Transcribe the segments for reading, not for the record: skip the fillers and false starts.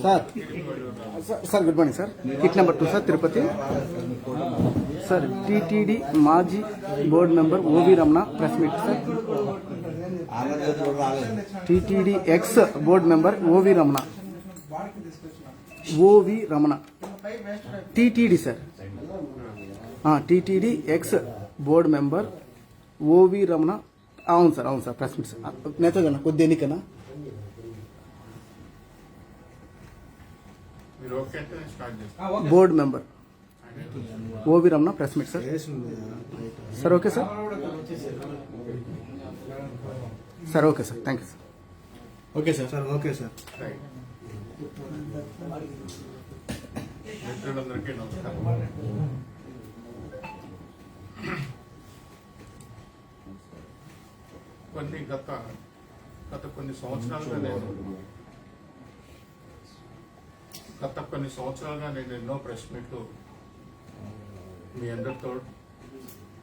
Sir sir good morning sir. Kit number 2 sir, Tirupati sir. TTD మాజీ board member O V Ramana press meet sir. TTD ex board member O V Ramana, TTD sir, TTD ex board member O V Ramana. అవును sir press meet sir. నేతగన్నా కొద్ది ఎన్నికనా board member O V Ramana press meet sir. Sir okay sir. Sir okay sir, thank you sir. Okay sir. Okay sir. మిత్రులందరికీ నమస్కారం. గత కొన్ని సంవత్సరాలుగా నేను ఎన్నో ప్రెస్ మీట్లు మీ అందరితో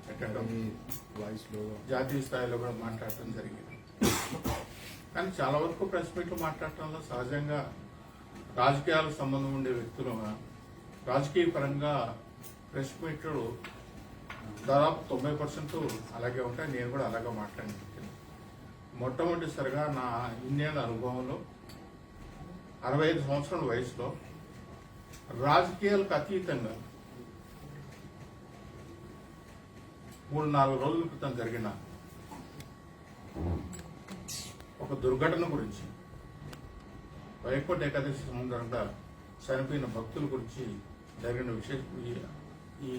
పెట్టడం, జాతీయ స్థాయిలో కూడా మాట్లాడటం జరిగింది. కానీ చాలా వరకు ప్రెస్ మీట్లు మాట్లాడటంలో సహజంగా రాజకీయాలకు సంబంధం ఉండే వ్యక్తులు రాజకీయ పరంగా ప్రెస్ మీట్లు దాదాపు 90% అలాగే ఉంటాయి. నేను కూడా అలాగే మాట్లాడాను. మొట్టమొదటిసారిగా నా ఇన్నేళ్ల అనుభవంలో 65 సంవత్సరాల వయసులో రాజకీయాలకు అతీతంగా 3-4 రోజుల క్రితం జరిగిన ఒక దుర్ఘటన గురించి, వైకుంఠ ఏకాదశి సందర్భంగా చనిపోయిన భక్తుల గురించి జరిగిన ఈ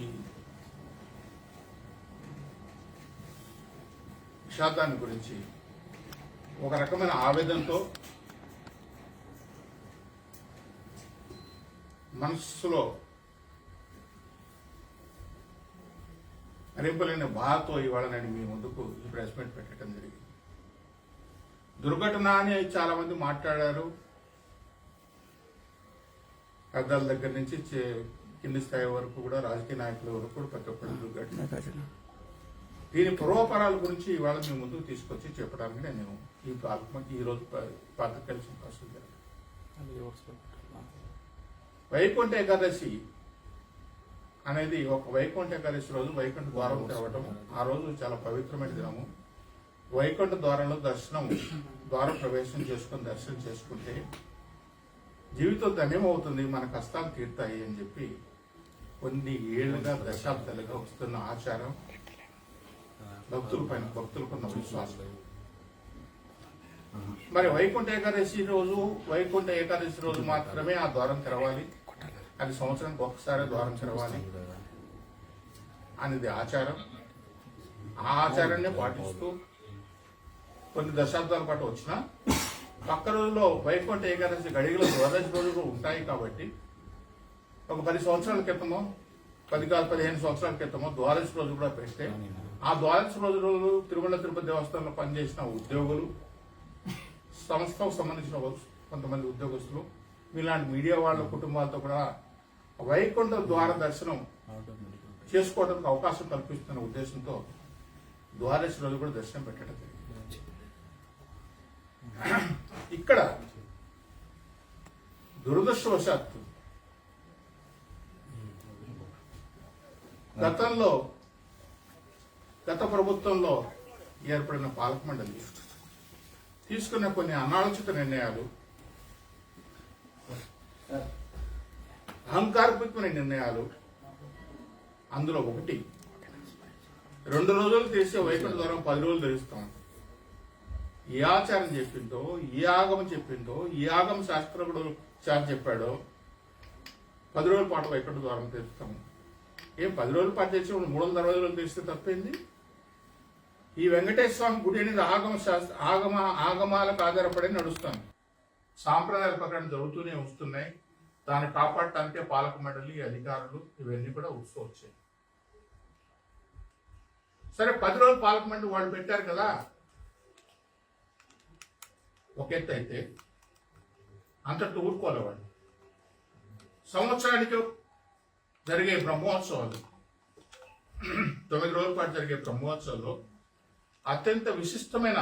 విషాదాన్ని గురించి ఒక రకమైన ఆవేదనతో, మనస్సులో అరింపలేని బాధతో ఇవాళ నేను మీ ముందుకు ఈ ప్రెస్ మీట్ పెట్టడం జరిగింది. దుర్ఘటన అని చాలా మంది మాట్లాడారు. పెద్దల దగ్గర నుంచి కింది స్థాయి వరకు కూడా, రాజకీయ నాయకుల వరకు కూడా ప్రతి ఒక్కరు దుర్ఘటన. దీని పూర్వపరాల గురించి ఇవాళ మీ ముందుకు తీసుకొచ్చి చెప్పడానికి నేను ఈ రోజు పాత్రికేయుల అవకాశం జరిగింది. వైకుంఠ ఏకాదశి అనేది ఒక వైకుంఠ ఏకాదశి రోజు వైకుంఠ ద్వారం తెరవటం. ఆ రోజు చాలా పవిత్రమైన దినము. వైకుంఠ ద్వారంలో ద్వారం ప్రవేశం చేసుకుని దర్శనం చేసుకుంటే జీవితం ధన్యమవుతుంది, మన కష్టాలు తీరుతాయి అని చెప్పి కొన్ని ఏళ్లుగా, దశాబ్దాలుగా వస్తున్న ఆచారం, భక్తులకున్న విశ్వాసం. మరి వైకుంఠ ఏకాదశి రోజు మాత్రమే ఆ ద్వారం తెరవాలి, అది సంవత్సరానికి ఒకసారి ద్వారం తెరవాలి అనేది ఆచారం. ఆ ఆచారాన్ని పాటిస్తూ కొన్ని దశాబ్దాల పాటు వచ్చిన పక్క రోజులో వైకుంఠ ఏకాదశి గడిగలో ద్వాదశి రోజులు ఉంటాయి కాబట్టి ఒక 10 సంవత్సరాల క్రితమో, 15 సంవత్సరాల క్రితమో ద్వాదశి రోజు కూడా పెడితే ఆ ద్వాదశి రోజులు తిరుమల తిరుపతి దేవస్థానంలో పనిచేసిన ఉద్యోగులు, సంస్థకు సంబంధించిన కొంతమంది ఉద్యోగస్తులు, మీలాంటి మీడియా వాళ్ళ కుటుంబాలతో కూడా వైకుంఠ ద్వార దర్శనం చేసుకోవడానికి అవకాశం కల్పిస్తున్న ఉద్దేశంతో ద్వాదశి రోజు కూడా దర్శనం పెట్టడం జరిగింది. ఇక్కడ దురదృష్టవశాత్తు గత ప్రభుత్వంలో ఏర్పడిన పాలక మండలి తీసుకున్న కొన్ని అనాలోచిత నిర్ణయాలు, అహంకారపూరితమైన నిర్ణయాలు, అందులో ఒకటి 2 రోజులు తెరిచే వైకుంఠ ద్వారం 10 రోజులు తెరుస్తాం. ఏ ఆచారం చెప్పిందో, ఏ ఆగమం చెప్పిందో, ఏ ఆగమ శాస్త్రజ్ఞుడు చెప్పాడో 10 రోజుల పాటు వైకుంఠ ద్వారం తెరుస్తాము. 10 రోజుల పాటు తెరిచి 360 రోజులు తెరిస్తే తప్పైంది. ఈ వెంకటేశ్వర స్వామి గుడి అనేది ఆగమాలకు ఆధారపడి నడుస్తాను. సాంప్రదాయాల ప్రకారం జరుగుతూనే వస్తున్నాయి. దాన్ని కాపాడటానికే పాలక మండలి, అధికారులు ఇవన్నీ కూడా వచ్చాయి. సరే, 10 రోజులు పాలక మండలి వాళ్ళు పెట్టారు కదా, ఒక ఎత్తు అయితే అంతటి ఊరుకోలే వాళ్ళు. సంవత్సరానికి జరిగే బ్రహ్మోత్సవాలు, 9 రోజుల పాటు జరిగే బ్రహ్మోత్సవాల్లో అత్యంత విశిష్టమైన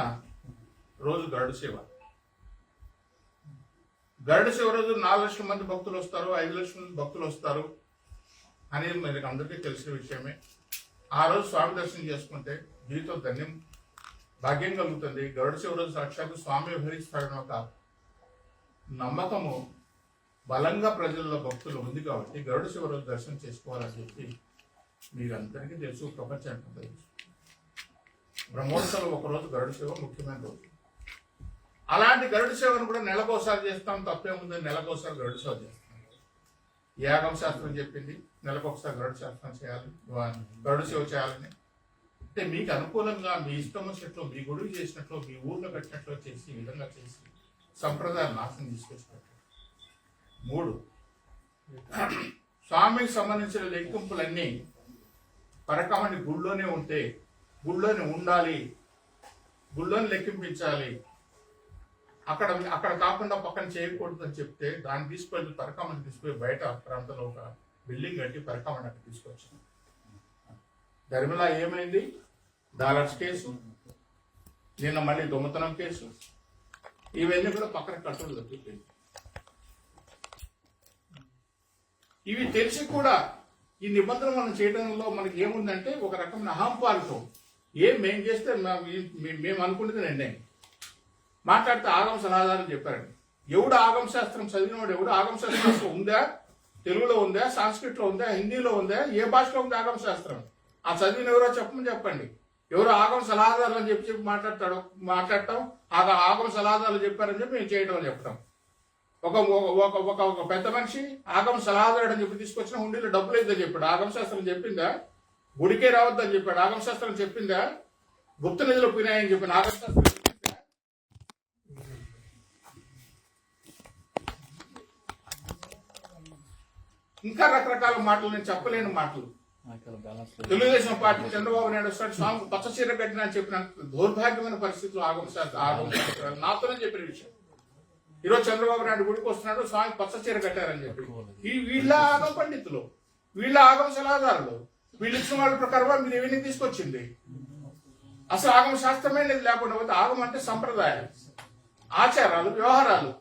రోజు గరుడ సేవ. గరుడ శివ రోజు 4 లక్షల మంది భక్తులు వస్తారు, 5 లక్షల మంది భక్తులు వస్తారు అనేది మనకి అందరికీ తెలిసిన విషయమే. ఆ రోజు స్వామి దర్శనం చేసుకుంటే జీవితం ధన్యం భాగ్యం కలుగుతుంది. గరుడ శివ రోజు సాక్షాత్తు స్వామి విహరిస్తాడని ఒక నమ్మకము బలంగా ప్రజల్లో భక్తులు ఉంది కాబట్టి గరుడ శివ రోజు దర్శనం చేసుకోవాలని చెప్పి మీరందరికీ తెలుసు, ప్రపంచానికి తెలుసు. బ్రహ్మోత్సవం ఒకరోజు గరుడ సేవ ముఖ్యమైన రోజు. అలాంటి గరుడ సేవను కూడా నెలకోసారి చేస్తాం, తప్పేముంది, నెలకోసారి గరుడ సేవ చేస్తాం. యాగం శాస్త్రం చెప్పింది నెలకొకసారి గరుడ శాస్త్రం చేయాలి, గరుడ సేవ చేయాలని. అంటే మీకు అనుకూలంగా మీ ఇష్టం వచ్చినట్లు, మీ గుడికి చేసినట్లు, మీ ఊర్లో కట్టినట్లు చేసి ఈ విధంగా చేసి సంప్రదాయం నాశనం తీసుకొచ్చినట్లు. 3, స్వామికి సంబంధించిన లెక్కింపులన్నీ పరకమని గుళ్ళోనే ఉంటే గుళ్ళోనే ఉండాలి, గుళ్ళోని లెక్కింపించాలి, అక్కడ కాకుండా పక్కన చేయకూడదు అని చెప్తే దాన్ని తీసుకెళ్ళి పరకమని తీసుకుపోయి బయట ప్రాంతంలో ఒక బిల్డింగ్ కట్టి పరకమని అక్కడ తీసుకొచ్చాను. ధర్మిలా ఏమైంది? డాలర్స్ కేసు, నిన్న మళ్ళీ దొంగతనం కేసు, ఇవన్నీ కూడా పక్కన కట్టులు తప్పిపోయింది. ఇవి తెలిసి కూడా ఈ నిబంధన మనం చేయడంలో మనకి ఏముందంటే ఒక రకమైన అహంపాలతో మేం చేస్తే మేము అనుకునేది నిర్ణయం మాట్లాడితే ఆగమ సలహాదారులు చెప్పారండి. ఎవడు ఆగమ శాస్త్రం చదివినవాడు, ఎవడు ఆగమ శాస్త్రం ఉందా, తెలుగులో ఉందా, సంస్కృతిలో ఉందా, హిందీలో ఉందా, ఏ భాషలో ఉంది ఆగమ శాస్త్రం? ఆ చదివిన ఎవరో చెప్పండి. ఎవరో ఆగమ సలహాదారులు అని చెప్పి మాట్లాడటం ఆగమ సలహాదారులు చెప్పారని చెప్పి మేము చేయడం చెప్పడం. ఒక పెద్ద మనిషి ఆగమ సలహాదారుడు అని చెప్పి తీసుకొచ్చిన హుండీలో డబ్బులు ఇద్దని చెప్పాడు. ఆగమ శాస్త్రం చెప్పిందా? గుడికే రావద్దని చెప్పాడు. ఆగమ శాస్త్రం చెప్పిందా? గుప్త నిధులు పోయినాయని చెప్పిన ఆగమ శాస్త్రం చెప్పిందా? ఇంకా రకరకాల మాటలు, నేను చెప్పలేని మాటలు. తెలుగుదేశం పార్టీ చంద్రబాబు నాయుడు వస్తాడు, స్వామి పచ్చ చీర కట్టిన అని చెప్పిన దౌర్భాగ్యమైన పరిస్థితులు ఆగమ శాస్త్రం నాతోనే చెప్పిన విషయం. ఈరోజు చంద్రబాబు నాయుడు గుడికి వస్తున్నాడు, స్వామి పచ్చ చీర కట్టారని చెప్పి. వీళ్ళ ఆగమ పండితులు, వీళ్ళ ఆగమ సలహాదారులు, వీళ్ళు ఇచ్చిన వాళ్ళ ప్రకారం మీరు ఇవన్నీ తీసుకొచ్చింది. అసలు ఆగమ శాస్త్రమే లేదు. లేకుండా పోతే ఆగమ అంటే సంప్రదాయం, ఆచారాలు, వ్యవహారాలు.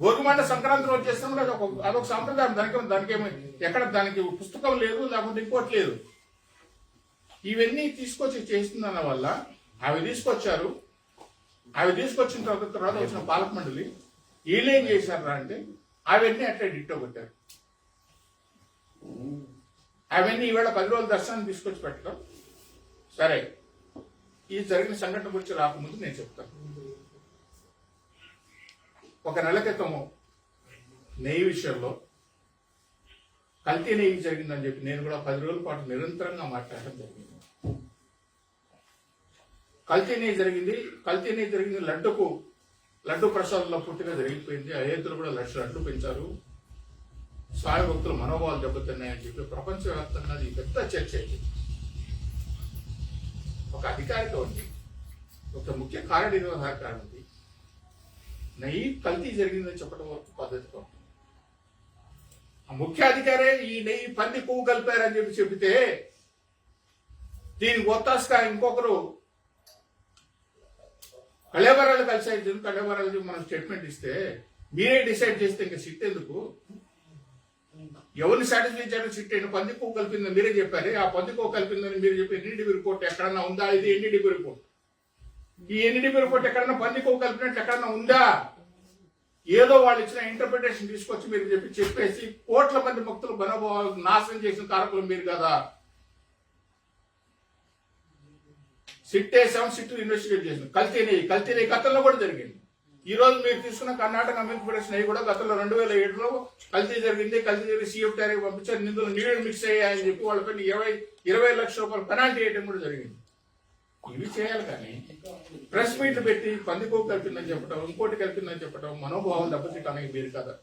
భోగిమంట సంక్రాంతి రోజు చేస్తున్నప్పుడు అదొక సంప్రదాయం. దానికేమి ఎక్కడ దానికి పుస్తకం లేదు, లేకుంటే ఇంకోటి లేదు. ఇవన్నీ తీసుకొచ్చి చేస్తున్న వల్ల అవి తీసుకొచ్చారు. అవి తీసుకొచ్చిన తర్వాత వచ్చిన పాలక మండలి వీళ్ళు ఏం చేశారా అంటే అవన్నీ అట్లా డిట్టో కొట్టారు. అవన్నీ ఈవేళ 10 రోజుల దర్శనాన్ని తీసుకొచ్చి పెట్టడం. సరే, ఈ జరిగిన సంఘటన గురించి రాకముందు నేను చెప్తాను. ఒక నెల క్రితము నెయ్యి విషయంలో కల్తీ నెయ్యి జరిగిందని చెప్పి నేను కూడా 10 రోజుల పాటు నిరంతరంగా మాట్లాడటం జరిగింది. కల్తీ నెయ్యి జరిగింది. లడ్డు ప్రసాదంలో పుట్టిన జరిగిపోయింది. అయోధ్యలో కూడా 1,00,000 లడ్డు పెంచారు. స్వామి భక్తులు మనోభావాలు దెబ్బతిన్నాయని చెప్పి ప్రపంచవ్యాప్తంగా ఇది పెద్ద చర్చ అయింది. ఒక అధికారిక ఉంది, ఒక ముఖ్య కార్యనిర్వాహకారి ఉంది. నెయ్యి కల్తీ జరిగిందని చెప్పడం వరకు పద్ధతిగా ఉంటుంది. ఆ ముఖ్య అధికారే ఈ నెయ్యి పంది పువ్వు కలిపారని చెప్పి చెబితే దీనికి ఒత్తాసుగా ఇంకొకరు కళేబరాలు కలిసి కళేబరాలు మనం స్టేట్మెంట్ ఇస్తే మీరే డిసైడ్ చేస్తే ఇంకా సిట్ ఎందుకు? ఎవరిని సాటిస్ఫై చేయడం సిట్ అయిన పంది పువ్వు కలిపిందని మీరే చెప్పారు. ఆ పంది పువ్వు కలిపిందని మీరు చెప్పి ఎన్డీడీబీ రిపోర్ట్ ఎక్కడన్నా ఉందా? ఇది ఎన్డీడీబీ రిపోర్ట్. ఈ ఎన్డీడీబీ రిపోర్ట్ ఎక్కడన్నా పంది పువ్వు కలిపినట్టు ఎక్కడన్నా ఉందా? ఏదో వాళ్ళు ఇచ్చిన ఇంటర్ప్రిటేషన్ తీసుకొచ్చి మీరు చెప్పేసి కోట్ల మంది భక్తులు మనోభావాలు నాశనం చేసిన కారకులు మీరు కదా. సిట్ వేసాం, సిట్ ఇన్వెస్టిగేట్ చేసాం. కల్తీ నెయ్యి గతంలో కూడా జరిగింది. ఈ రోజు మీరు తీసుకున్న కర్ణాటక మిల్క్ ప్రొడక్షన్ నెయ్యి కూడా గతంలో 2007లో కల్తీ జరిగింది. సీఎఫ్ టారిఫ్ పంపించారు, నిందులో నీళ్లు మిక్స్ అయ్యాయని చెప్పి వాళ్ళపైన 20 లక్షల రూపాయలు పెనాల్టీ వేయడం కూడా జరిగింది. ఇవి చేయాలి కానీ ప్రెస్ మీట్లు పెట్టి పందికోపు కలిపిందని చెప్పడం, ఇంకోటి కలిపిందని చెప్పడం, మనోభావం దెబ్బతింటానికి మీరు కదా.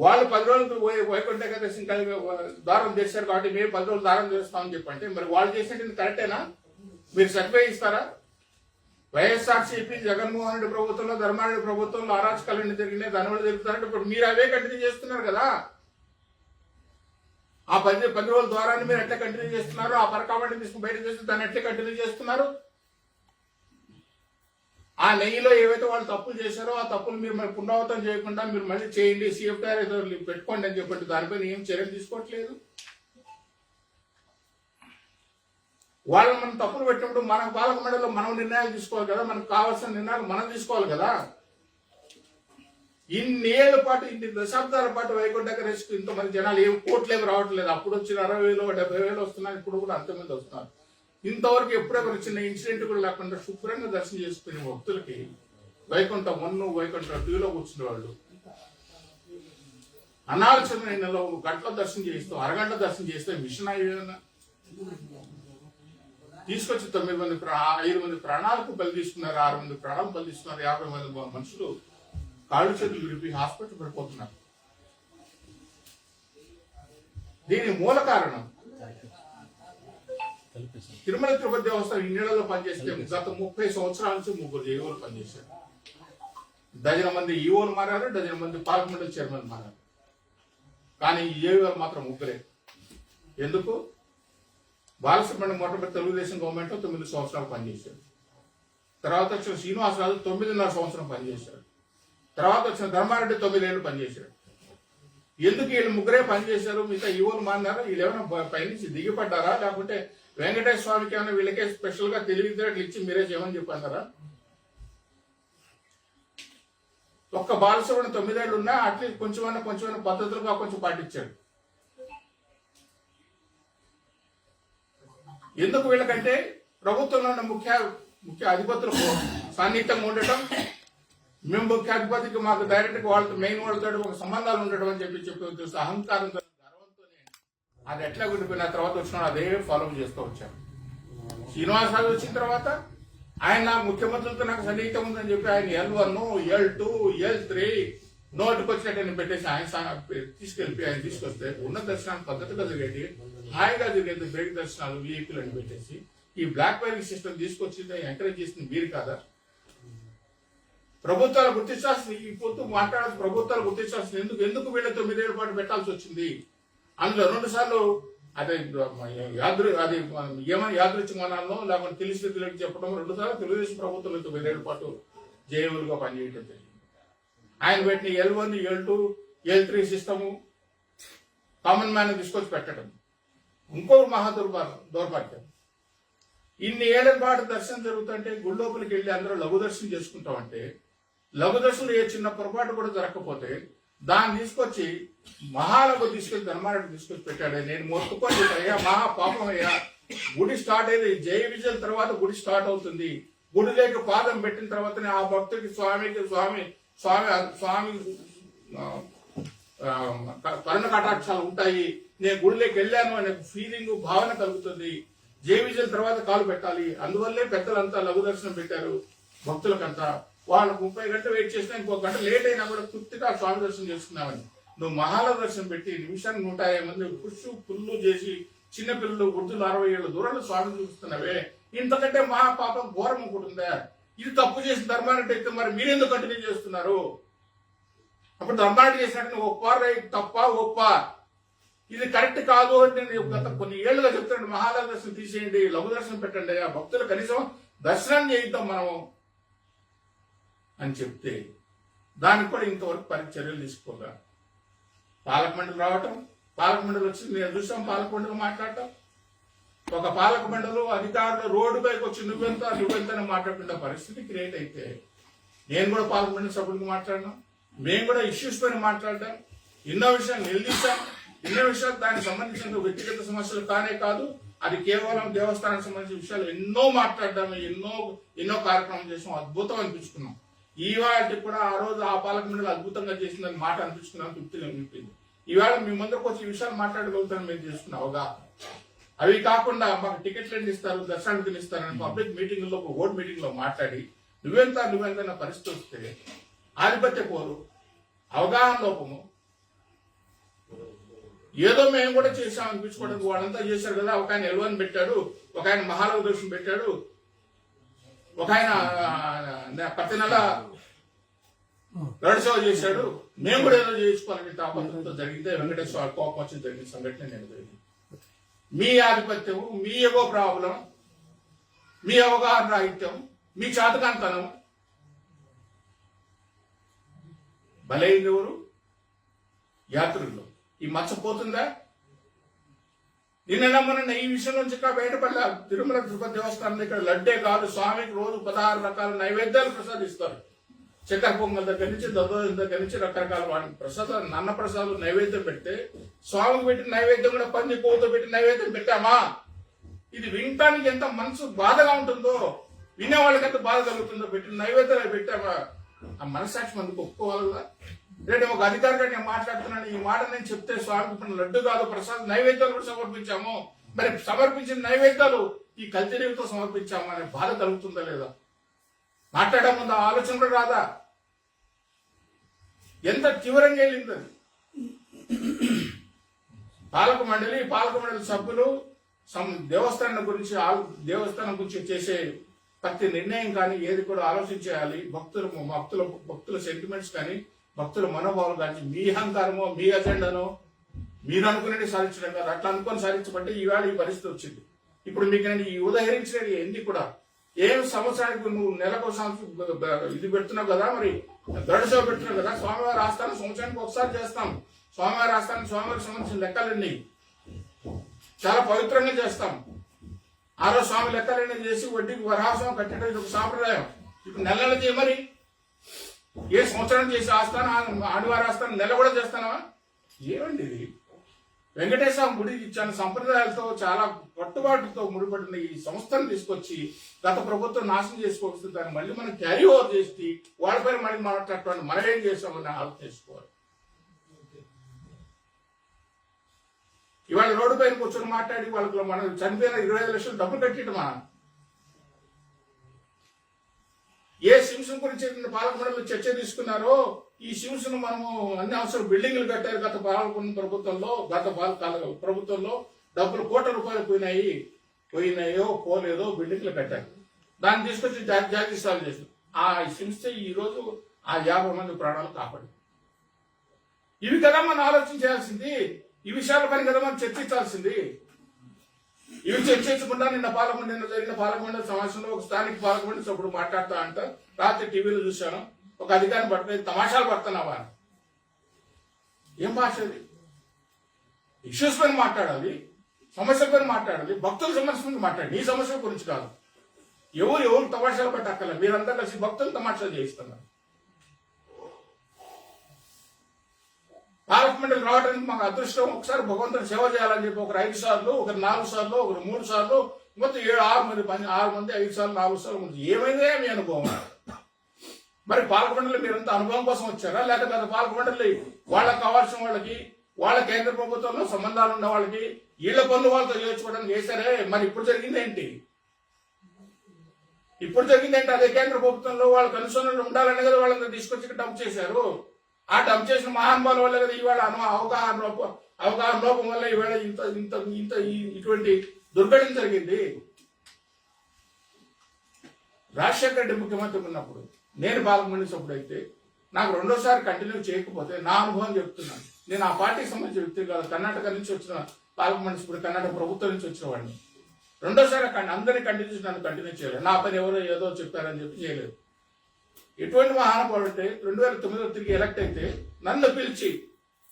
వాళ్ళు 10 రోజులు వైకుంఠ ఏకాదశి దారం చేశారు కాబట్టి మేము 10 రోజులు దారం చేస్తామని చెప్పంటే మరి వాళ్ళు చేసినట్టు కరెక్టేనా? మీరు సర్వే ఇస్తారా? వైఎస్ఆర్సీపీ జగన్మోహన్ రెడ్డి ప్రభుత్వంలో, ధర్మారెడ్డి ప్రభుత్వంలో అరాచకాలన్నీ జరిగినాయి, దానివల్ల జరుగుతారంటే ఇప్పుడు మీరు అవే కంటిన్యూ చేస్తున్నారు కదా. ఆ 10 రోజుల ద్వారాన్ని మీరు ఎట్లా కంటిన్యూ చేస్తున్నారు? ఆ పరకామని తీసుకుని బయట చేస్తే దాన్ని ఎట్లా కంటిన్యూ చేస్తున్నారు? ఆ నెయ్యిలో ఏవైతే వాళ్ళు తప్పులు చేశారో ఆ తప్పులు మీరు మరి పునరావృతం చేయకుండా మీరు మళ్ళీ చేయండి, CFTR ఏదో పెట్టుకోండి అని చెప్పండి. దానిపైన ఏం చర్యలు తీసుకోవట్లేదు. వాళ్ళని మనం తప్పులు పెట్టినప్పుడు మన పాలక మండలిలో మనం నిర్ణయాలు తీసుకోవాలి కదా, మనకు కావాల్సిన నిర్ణయాలు మనం తీసుకోవాలి కదా. ఇన్ని ఏళ్ల పాటు, ఇన్ని దశాబ్దాల పాటు వైకుంఠ ఏకాదశికి ఇంతమంది జనాలు ఏం కోట్లేమి రావట్లేదు. అప్పుడు వచ్చిన 60,000 70,000 వస్తున్నారు, ఇప్పుడు కూడా అంతమంది వస్తున్నారు. ఇంతవరకు ఎప్పుడెప్పుడు చిన్న ఇన్సిడెంట్ కూడా లేకుండా శుభ్రంగా దర్శనం చేసుకునే భక్తులకి వైకుంఠం 1 వైకుంఠం 2లో కూర్చునే వాళ్ళు అనాలోచన గంటల దర్శనం చేయిస్తాం, అరగంట దర్శనం చేస్తే మిషన్ అయ్యేదన్నా తీసుకొచ్చి 5 మంది ప్రాణాలకు బలి తీసుకున్నారు, 6 మంది ప్రాణాలకు బలి తీసుకున్నారు, 50 మంది మనుషులు కాళ్ళు చేతులు విరిపి హాస్పిటల్ పడిపోతున్నారు. దీని మూల కారణం తిరుమల తిరుపతి దేవస్థానం ఇన్నేళ్లలో పనిచేస్తే గత 30 సంవత్సరాల నుంచి 3 జేఈఓలు పనిచేశారు. డజన్ మంది ఈఓలు మారారు, డజన్ మంది పాలక మండలి చైర్మన్ మారారు. కానీ ఈ జేఈఓలు మాత్రం 3. ఎందుకు? బాలసుబ్రహ్మణ్యం మొట్టమొదటి తెలుగుదేశం గవర్నమెంట్ 9 సంవత్సరాలు పనిచేశారు. తర్వాత వచ్చిన శ్రీనివాసరాజు 9.5 సంవత్సరం పనిచేశారు. తర్వాత వచ్చిన ధర్మారెడ్డి 9 ఏళ్ళు పనిచేశారు. ఎందుకు వీళ్ళు 3 పనిచేశారు, మిగతా ఈవోలు మారినారా? వీళ్ళు ఏమైనా పైనుంచి దిగిపడ్డారా? లేకుంటే వెంకటేశ్వర స్వామికి ఏమైనా వీళ్ళకే స్పెషల్ గా తెలివితేటలు ఇచ్చి మీరే చేయమని చెప్పన్నారా? ఒక్క బాలసుబ్రహ్మణ్యం 9 ఏళ్ళు ఉన్నా అట్లీస్ట్ కొంచెమైనా పద్ధతులుగా కొంచెం పాటించాడు. ఎందుకు? వీళ్ళకంటే ప్రభుత్వంలో ఉన్న ముఖ్య అధిపతులకు సాన్నిహిత్యంగా ఉండటం, మేము ముఖ్య అధిపతికి మాకు డైరెక్ట్ గా వాళ్ళతో మెయిన్ వాళ్ళతో ఒక సంబంధాలు ఉండడం అని చెప్పి అహంకారంతో గర్వంతోనే అది ఎట్లా గుడిపోయిన తర్వాత వచ్చిన అదే ఫాలో చేస్తూ వచ్చారు. శ్రీనివాసరాజు వచ్చిన తర్వాత ఆయన ముఖ్యమంత్రులతో నాకు సన్నిహితం ఉందని చెప్పి ఆయన L1, L2, L3 నోటికి వచ్చినట్టు పెట్టేసి ఆయన తీసుకెళ్ళి ఆయన తీసుకొస్తే ఉన్న దర్శనాలు పద్ధతిగా జరిగేది, హాయిగా జరిగేది. బ్రేక్ దర్శనాలు VIPలు అని పెట్టేసి ఈ బ్లాక్ మెయిలింగ్ సిస్టమ్ తీసుకొచ్చి ఎంకరేజ్ చేసింది మీరు కాదా? ప్రభుత్వాలు గుర్తించాల్సింది, ఈ పొత్తు మాట్లాడాల్సి ప్రభుత్వాలు గుర్తించాల్సింది. ఎందుకు వీళ్ళ 9 ఏళ్ల పాటు పెట్టాల్సి వచ్చింది? అందులో 2 సార్లు అదే యాదృచ్ఛికమనాల్లో లేకపోతే తెలిసి చెప్పడం, 2 సార్లు తెలుగుదేశం ప్రభుత్వం 9 ఏళ్ల పాటు జేఏలుగా పనిచేయడం జరిగింది. ఆయన పెట్టిన L1, L2, L3 system common man తీసుకొచ్చి పెట్టడం ఇంకో మహా దౌర్భాగ్యం. ఇన్ని ఏళ్ల పాటు దర్శనం జరుగుతుంటే గుడి లోపలికి వెళ్ళి అందరూ లఘు దర్శనం చేసుకుంటామంటే, లఘు దర్శనం ఏ చిన్న పొరపాటు కూడా జరగకపోతే దాన్ని తీసుకొచ్చి మహాలఘు తీసుకెళ్లి ధర్మారెడ్డి తీసుకొచ్చి పెట్టాడు. నేను మొత్తుకొని అయ్యా మహా పాపం అయ్యా, గుడి స్టార్ట్ అయ్యేది జయ విజయం తర్వాత గుడి స్టార్ట్ అవుతుంది. గుడిలోకి పాదం పెట్టిన తర్వాతనే ఆ భక్తుడికి స్వామి కరుణ కటాక్షాలు ఉంటాయి. నేను గుడిలోకి వెళ్ళాను అనే ఫీలింగ్ భావన కలుగుతుంది. జయ విజయం తర్వాత కాలు పెట్టాలి. అందువల్లే పెద్దలంతా లఘు దర్శనం పెట్టారు భక్తులకంతా. వాళ్ళకు 30 గంటలు వెయిట్ చేసినా 1 గంట లేట్ అయినా కూడా తృప్తిగా స్వామి దర్శనం చేసుకున్నామని నువ్వు మహాలఘు దర్శనం పెట్టి నిమిషానికి 150 మంది పుల్లు చేసి చిన్నపిల్లలు వృద్ధులు 60 ఏళ్ళ దూరంలో స్వామి చూపిస్తున్నావే, ఇంతకంటే మహా పాపం ఘోరం ఉంటుందా? ఇది తప్పు చేసిన ధర్మారెడ్డి అయితే మరి మీరెందుకు కంటిన్యూ చేస్తున్నారు? అప్పుడు ధర్మారెడ్డి చేసినట్టు ఒప్ప ఇది కరెక్ట్ కాదు అంటే నేను గత కొన్ని ఏళ్లుగా చెప్తాను. మహాలఘు దర్శనం తీసేయండి, లఘు దర్శనం పెట్టండి, ఆ భక్తులు కనీసం దర్శనం చేయిద్దాం మనము అని చెప్తే దానికి కూడా ఇంతవరకు చర్యలు తీసుకోగా పాలక మండలి రావటం, పాలక మండలి వచ్చి నేను చూసాం పాలక మండలి మాట్లాడటం, ఒక పాలక మండలి అధికారులు రోడ్డు పైకి వచ్చి నువ్వెంత మాట్లాడుకున్న పరిస్థితి క్రియేట్ అయితే నేను కూడా పాలక మండలి సభ్యులకు మాట్లాడినాం. మేము కూడా ఇష్యూస్ పైన మాట్లాడడం, ఎన్నో విషయాలు నిలదీశాం. ఎన్నో విషయాలు దానికి సంబంధించిన వ్యక్తిగత సమస్యలు కానే కాదు, అది కేవలం దేవస్థానానికి సంబంధించిన విషయాలు ఎన్నో మాట్లాడడం, ఎన్నో కార్యక్రమం చేసాం. అద్భుతం అనిపించుకున్నాం. ఈవాళకి కూడా ఆ రోజు ఆ పాలక మండలి అద్భుతంగా చేసిందని మాట అనిపించుకున్నాం, తృప్తిగా అనిపించింది. ఈవేళ మీ ముందరకు వచ్చి ఈ విషయాలు మాట్లాడగలుగుతాను మేము చేసుకున్న అవగాహన. అవి కాకుండా మాకు టికెట్లు ఎన్ని ఇస్తారు, దర్శనానికి ఇస్తారని పబ్లిక్ మీటింగ్లో ఓట్ మీటింగ్ లో మాట్లాడి నువ్వెంత పరిస్థితి వస్తే ఆధిపత్య పోరు, అవగాహన లోపము, ఏదో మేము కూడా చేసాం అనిపించుకోవడానికి వాళ్ళంతా చేశారు కదా. ఒక ఆయన L1 పెట్టాడు, ఒక ఆయన మహాలఘు దర్శనం పెట్టాడు, ఒక ఆయన ప్రతి నెల గరుడ సేవ చేశాడు, మేము కూడా ఏదో చేయించుకోవాలని తాపత్రంతో జరిగితే వెంకటేశ్వర కోపం వచ్చి జరిగిన సంఘటన నేను జరిగింది. మీ ఆధిపత్యం, మీ ఏవో ప్రాబ్లం, మీ అవగాహన రాహిత్యం, మీ చాతకాంతనం బలైంది ఎవరు? యాత్రికులు. ఈ మచ్చ పోతుందా? నిన్న మొన్న ఈ విషయం నుంచి ఇంకా బయటపడలే. తిరుమల తిరుపతి దేవస్థానం ఇక్కడ లడ్డే కాదు, స్వామికి రోజు 16 రకాల నైవేద్యాలు ప్రసాదిస్తారు. చక్కెర పొంగల్ దగ్గర నుంచి దద్దోజనం దగ్గర నుంచి రకరకాల వాటిని ప్రసాదాలు, అన్న ప్రసాదాలు నైవేద్యం పెడితే స్వామికి పెట్టిన నైవేద్యం కూడా పంది పోతో పెట్టిన నైవేద్యం పెట్టామా? ఇది వినటానికి ఎంత మనసు బాధగా ఉంటుందో, వినేవాళ్ళకి ఎంత బాధ కలుగుతుందో. పెట్టిన నైవేద్యాలు పెట్టామా? ఆ మనసాక్షి మనకు ఒప్పుకోవాలా? రేపు ఒక అధికారిగా నేను మాట్లాడుతున్నాను, ఈ మాట నేను చెప్తే స్వామికి ఇప్పుడు లడ్డు కాదు ప్రసాదం నైవేద్యాలు కూడా సమర్పించాము, మరి సమర్పించిన నైవేద్యాలు ఈ కల్తీతో సమర్పించాము అనే బాధ కలుగుతుందా లేదా? మాట్లాడే ముందు ఆలోచన కూడా రాదా? ఎంత తీవ్రంగా వెళ్ళింది అది. పాలక మండలి సభ్యులు దేవస్థానం గురించి చేసే ప్రతి నిర్ణయం కానీ ఏది కూడా ఆలోచించేయాలి. భక్తుల సెంటిమెంట్స్ కానీ భక్తుల మనోభావాలు కానీ మీ అహంకారమో మీ అజెండానో మీరు అనుకునేది సాధించడం కాదు. అట్లా అనుకుని సాధించబట్టే ఈవేళ ఈ పరిస్థితి వచ్చింది. ఇప్పుడు మీకు నేను ఈ ఉదహరించినది ఎన్ని కూడా ఏం సంవత్సరానికి నువ్వు నెలకు ఇది పెడుతున్నావు కదా, మరి గరుడ సేవ పెడుతున్నావు కదా, స్వామివారి ఆస్థానం సంవత్సరానికి ఒకసారి చేస్తాం. స్వామివారి ఆస్థానం స్వామివారికి సంబంధించిన లెక్కలన్నీ చాలా పవిత్రంగా చేస్తాం. ఆ రోజు స్వామి లెక్కలన్నీ చేసి వడ్డీకి వరహాసం కట్టడం ఇది ఒక సాంప్రదాయం. ఇప్పుడు నెలలు చేయమరి ఏ సంవత్సరం చేసి ఆస్థానం ఆదివారి ఆస్థానం నెల కూడా చేస్తానా? ఏమండి ఇది? వెంకటేశ్వర గుడి ఇచ్చిన సంప్రదాయాలతో చాలా కట్టుబాటుతో ముడిపడిన ఈ సంస్థను తీసుకొచ్చి గత ప్రభుత్వం నాశనం చేసుకోవచ్చు. దాన్ని మళ్ళీ మనం క్యారీ ఓవర్ చేసి వాళ్ళపైన మళ్ళీ మాట్లాడటాన్ని మనం ఏం చేసామని ఆలోచన చేసుకోవాలి. ఇవాళ రోడ్డు పైన కూర్చొని మాట్లాడి వాళ్ళకి మనం చనిపోయిన 25 లక్షలు డబ్బులు కట్టడమా? ఏ సిమ్స్ గురించి పాలక మండలిలో చర్చ తీసుకున్నారో ఈ సిమ్స్ ను మనము అన్ని అవసరం బిల్డింగ్లు కట్టారు. గత ప్రభుత్వంలో డబ్బులు కోట్ల రూపాయలు పోయినాయో పోలేదో బిల్డింగ్లు కట్టారు. దాన్ని తీసుకొచ్చి జాగ్రత్త చేస్తారు. ఆ సిమ్స్ ఈ రోజు ఆ 50 మంది ప్రాణాలు కాపాడు. ఇవి కదా మనం ఆలోచించాల్సింది. ఈ విషయాల పైన కదా మనం చర్చించాల్సింది. ఇవి చర్చించకుండా నిన్న జరిగిన పార్లమెంట్ సమావేశంలో ఒక స్థానిక పార్లమెంట్ సభ్యుడు మాట్లాడుతా అంట. రాత్రి టీవీలో చూశాను, ఒక అధికారిని పట్టుకుని తమాషాలు పడుతున్నావా? ఏం భాష అది? ఇష్యూస్ పైన మాట్లాడాలి, సమస్యల పైన మాట్లాడాలి, భక్తుల సమస్య గురించి మాట్లాడాలి. నీ సమస్యల గురించి కాదు. ఎవరు తమాషాలు పట్టక్కర్లేదు. మీరంతా కలిసి భక్తులు తమాషాలు చేయిస్తున్నారు. పాలక మండలి రావడానికి మాకు అదృష్టం. ఒకసారి భగవంతుని సేవ చేయాలని చెప్పి ఒకరు 5 సార్లు, ఒకరు 4 సార్లు, ఒకరు 3 సార్లు, మొత్తం 6 మంది 5 సార్లు 4 సార్లు. ఏమైందే మీ అనుభవం? మరి పాలక మండలి మీరంతా అనుభవం కోసం వచ్చారా? లేకపోతే పాలక మండలి వాళ్ళకి కావాల్సిన వాళ్ళకి, వాళ్ళ కేంద్ర ప్రభుత్వంలో సంబంధాలు ఉన్న వాళ్ళకి వీళ్ళ పనులు వాళ్ళతో చేర్చుకోవడానికి చేశారే. మరి ఇప్పుడు జరిగిందేంటి? అదే కేంద్ర ప్రభుత్వంలో వాళ్ళ కనుసోనలు ఉండాలని కదా వాళ్ళందరూ తీసుకొచ్చి డంప్ చేశారు. ఆ డంప్ చేసిన మహానుభావుల వల్ల కదా ఇవాళ అవగాహన లోపం వల్ల ఇవాళ ఇటువంటి దుర్ఘటన జరిగింది. రాజశేఖర రెడ్డి ముఖ్యమంత్రి ఉన్నప్పుడు నేను పాలకమండలి సభ్యుడు అయితే నాకు 2వ సారి కంటిన్యూ చేయకపోతే నా అనుభవం చెప్తున్నాను. నేను ఆ పార్టీకి సంబంధించిన వ్యక్తి కాదు. కర్ణాటక నుంచి వచ్చిన పాలకమండలి సభ్యుడు, కర్ణాటక ప్రభుత్వం నుంచి వచ్చిన వాడిని. 2వ సారి అందరినీ కంటిన్యూ చేయలేదు. నా పని ఎవరో ఏదో చెప్పారని చెప్పి చేయలేదు. ఎటువంటి మహానుభావుడు అంటే 2009లో తిరిగి ఎలక్ట్ అయితే నన్ను పిలిచి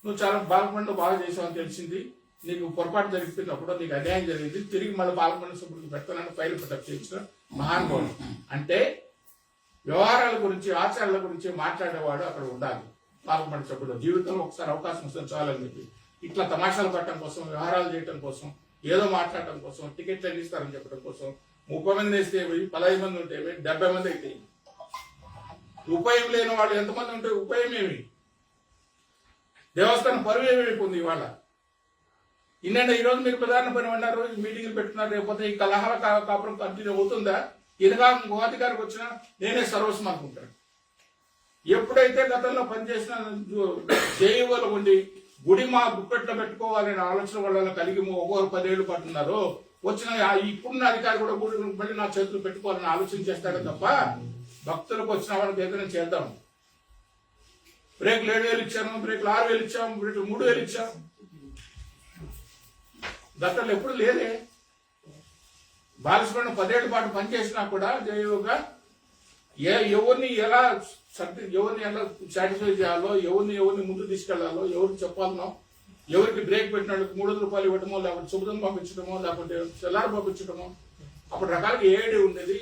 నువ్వు చాలా పాలకమండలి బాగా చేసావని తెలిసింది, నీకు పొరపాటు జరిగిపోయినప్పుడు నీకు అన్యాయం జరిగింది, తిరిగి మళ్ళీ పాలకమండలి సభ్యుడికి పెడతానని ఫైల్ పెట్టప్ చేయించిన మహానుభావుడు. అంటే వ్యవహారాల గురించి ఆచారాల గురించి మాట్లాడేవాడు అక్కడ ఉండాలి. పాలకమండలి సభ్యుడు జీవితంలో ఒకసారి అవకాశం వస్తే చాలని చెప్పి ఇట్లా తమాషాలు పట్టడం కోసం, వ్యవహారాలు చేయడం కోసం, ఏదో మాట్లాడటం కోసం, టికెట్లు అందిస్తారని చెప్పడం కోసం 30 మంది వేస్తే 15 మంది ఉంటే 70 మంది అయితే ఉపయోగం లేని వాళ్ళు ఎంతమంది ఉంటే ఉపయోగం ఏమి? దేవస్థానం పరువు ఏమైపోయింది ఇవాళ. ఇన్నంటే ఈరోజు మీరు ప్రధాన పని అన్నారు, మీటింగ్లు పెట్టుకున్నారు, లేకపోతే ఈ కలహాల కాపురం కంటిన్యూ అవుతుందా? ఇదిగా గోధికారికి వచ్చినా నేనే సర్వస్వం అనుకుంటాను. ఎప్పుడైతే గతంలో పనిచేసిన జేఈఓలు ఉండి గుడి మా గుప్పెట్లో పెట్టుకోవాలనే ఆలోచన వాళ్ళ కలిగి ఒక్కొక్కరు 10 ఏళ్ళు పట్టున్నారో వచ్చిన ఇప్పుడున్న అధికారి కూడా గుడి మళ్ళీ నా చేతులు పెట్టుకోవాలని ఆలోచన చేస్తాడే తప్ప భక్తులకు వచ్చిన వాళ్ళకి ఏదైనా చేద్దాం. బ్రేక్లు 7,000 ఇచ్చాము, బ్రేక్లు 6,000 ఇచ్చాము, బ్రేక్లు 3,000 ఇచ్చాము. గతంలో ఎప్పుడు లేదే. బాలసుబ్రహ్మణ్యం 10 ఏళ్ల పాటు పనిచేసినా కూడా జేఈఓగా ఎవరిని ఎలా ఎవరిని ఎలా సాటిస్ఫై చేయాలో, ఎవరిని ముందు తీసుకెళ్లాలో, ఎవరికి చెప్పాలనో, ఎవరికి బ్రేక్ పెట్టిన వాళ్ళకి 300 రూపాయలు ఇవ్వటమో, లేకపోతే శుభ్రం పంపించడమో, లేకపోతే సెల్లార్ పంపించడమో, అప్పుడు రకాలుగా ఏఐడి ఉండేది,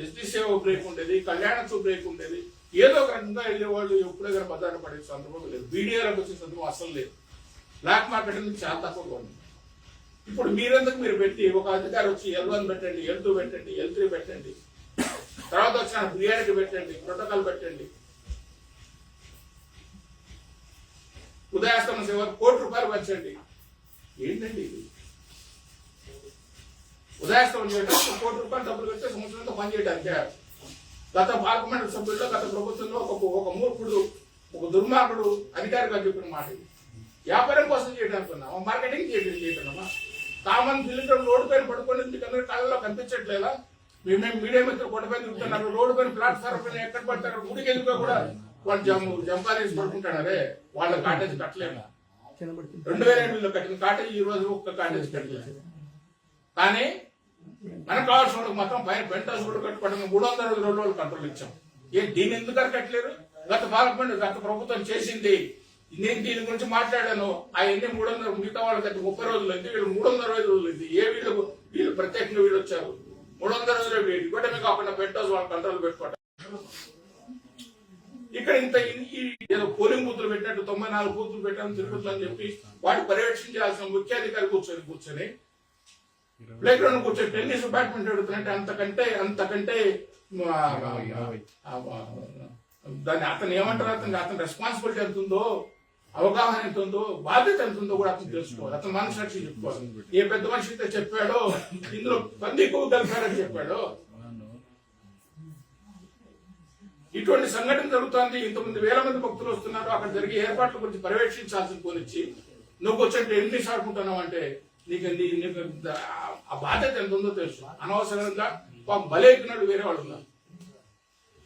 ఎస్డి సేవ బ్రేక్ ఉండేది, కళ్యాణోత్సవ బ్రేక్ ఉండేది. ఏదో ఒక రకంగా వెళ్ళేవాళ్ళు ఎప్పుడే కానీ భద్రత పడే సందర్భం లేదు. బీడీఆర్కి వచ్చే సందర్భం అసలు లేదు. బ్లాక్ మార్కెట్ అనేది చాలా తక్కువగా ఉంది. ఇప్పుడు మీరు పెట్టి ఒక అధికారి వచ్చి L1 పెట్టండి, L2 పెట్టండి, L3 పెట్టండి, తర్వాత వచ్చిన ప్రియారిటీ పెట్టండి, ప్రోటోకాల్ పెట్టండి, ఉదయాస్తమ సేవ ₹1 కోటి పెంచండి. ఏంటండి ఇది? ఉదయాస్తమం చేయడం ₹1 కోటి డబ్బులు పెడితే సంవత్సరంతో పనిచేయడానికి. గత పార్లమెంట్ సభ్యుల్లో, గత ప్రభుత్వంలో ఒక మూర్ఖుడు, ఒక దుర్మార్గుడు అధికారిగా చెప్పిన మాట ఇది. వ్యాపారం కోసం చేయడానికి ఉన్నామా? మార్కెటింగ్ చేయటమా? కామన్ ఫిలిం రోడ్డు పైన పడుకొని మీకు కళ్ళలో కనిపించట్లేదా? మేము మీడియా మిత్రులు కొండపైన తిరుగుతున్నారు, రోడ్డు పైన ప్లాట్ఫారం పైన ఎక్కడ పడతారు? గుడికి ఎందుకో కూడా వాళ్ళు జంపాలేసి పడుకుంటారే. వాళ్ళ కాటేజ్ కట్టలేము. 2008లో కట్టిన కాటేజ్ ఈ రోజు ఒక్క కాటేజ్ కట్టలేదు. కానీ మనకు కావాల్సిన వాళ్ళకి మాత్రం పైన పెంట్ హౌస్ కూడా కట్టుకోవడం 362 రోజులు కంట్రోల్ ఇచ్చాం. దీన్ని ఎందుకు కట్టలేరు? గత పార్లమెంట్, గత ప్రభుత్వం చేసింది. నేను దీని గురించి మాట్లాడాను. అవన్నీ 300, మిగతా వాళ్ళకి 30 రోజులు అయింది, వీళ్ళు 365 రోజులు అయింది. వీళ్ళు ప్రత్యేకంగా వీళ్ళు వచ్చారు. 300 రోజులు వీళ్ళు కూడా మీకు కాకుండా పెంట్ హౌస్ వాళ్ళ కంట్రోల్ పెట్టుకోవడం. ఇక్కడ ఏదో పోలింగ్ బూతులు పెట్టినట్టు 94 బూతులు పెట్టాను తిరుపతిలో అని చెప్పి వాటి పర్యవేక్షించాల్సిన ముఖ్యాధికారి కూర్చొని ప్లే గ్రౌండ్ కూర్చొని టెన్నిస్, బ్యాడ్మింటన్ ఆడుతున్నట్టే అంతకంటే దాన్ని అతను ఏమంటారు, అతని రెస్పాన్సిబిలిటీ ఎంత ఉందో, అవగాహన ఎంత ఉందో, బాధ్యత ఎంత ఉందో కూడా అతను తెలుసుకోవాలి. అతను మనసాక్షి చెప్పుకోవాలి. ఏ పెద్ద మనిషి అయితే చెప్పాడో, ఇందులో పంది ఎక్కువ కలిపారని చెప్పాడో, ఇటువంటి సంఘటన జరుగుతుంది. ఇంతమంది వేల మంది భక్తులు వస్తున్నారు. అక్కడ జరిగే ఏర్పాట్ల గురించి పర్యవేక్షించాల్సిన పోనిచ్చి నువ్వు వచ్చి ఎన్ని సాడుకుంటున్నావు అంటే నీకు ఆ బాధ్యత ఎంత ఉందో తెలుసు. అనవసరంగా బలైకున్నాడు వేరే వాళ్ళు ఉన్నారు.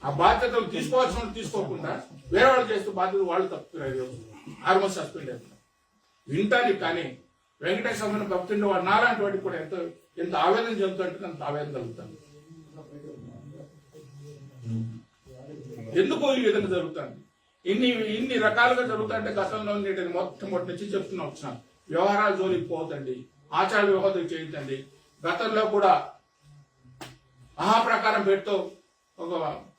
ఆ బాధ్యతలు తీసుకోవాల్సిన వాళ్ళు తీసుకోకుండా వేరే వాళ్ళు చేస్తూ బాధ్యత వాళ్ళు తప్పుతున్నారు. 6 months సస్పెండ్ అవుతున్నారు. వింటానికి కానీ వెంకటేశ్వర భక్తుండే వాడు నాలాంటి వాడికి కూడా ఎంత ఆవేదన చెందుతుంటే అంత ఆవేదన కలుగుతాను. ఎందుకు ఈ విధంగా జరుగుతుంది? ఇన్ని రకాలుగా జరుగుతుంటే గతంలో మొట్టమొదటి నుంచి చెప్తున్నా వచ్చినాను. వ్యవహారాలు జోలికి పోతండి, ఆచార వ్యవహారం చేయొద్దండి. గతంలో కూడా మహాప్రకారం పేరుతో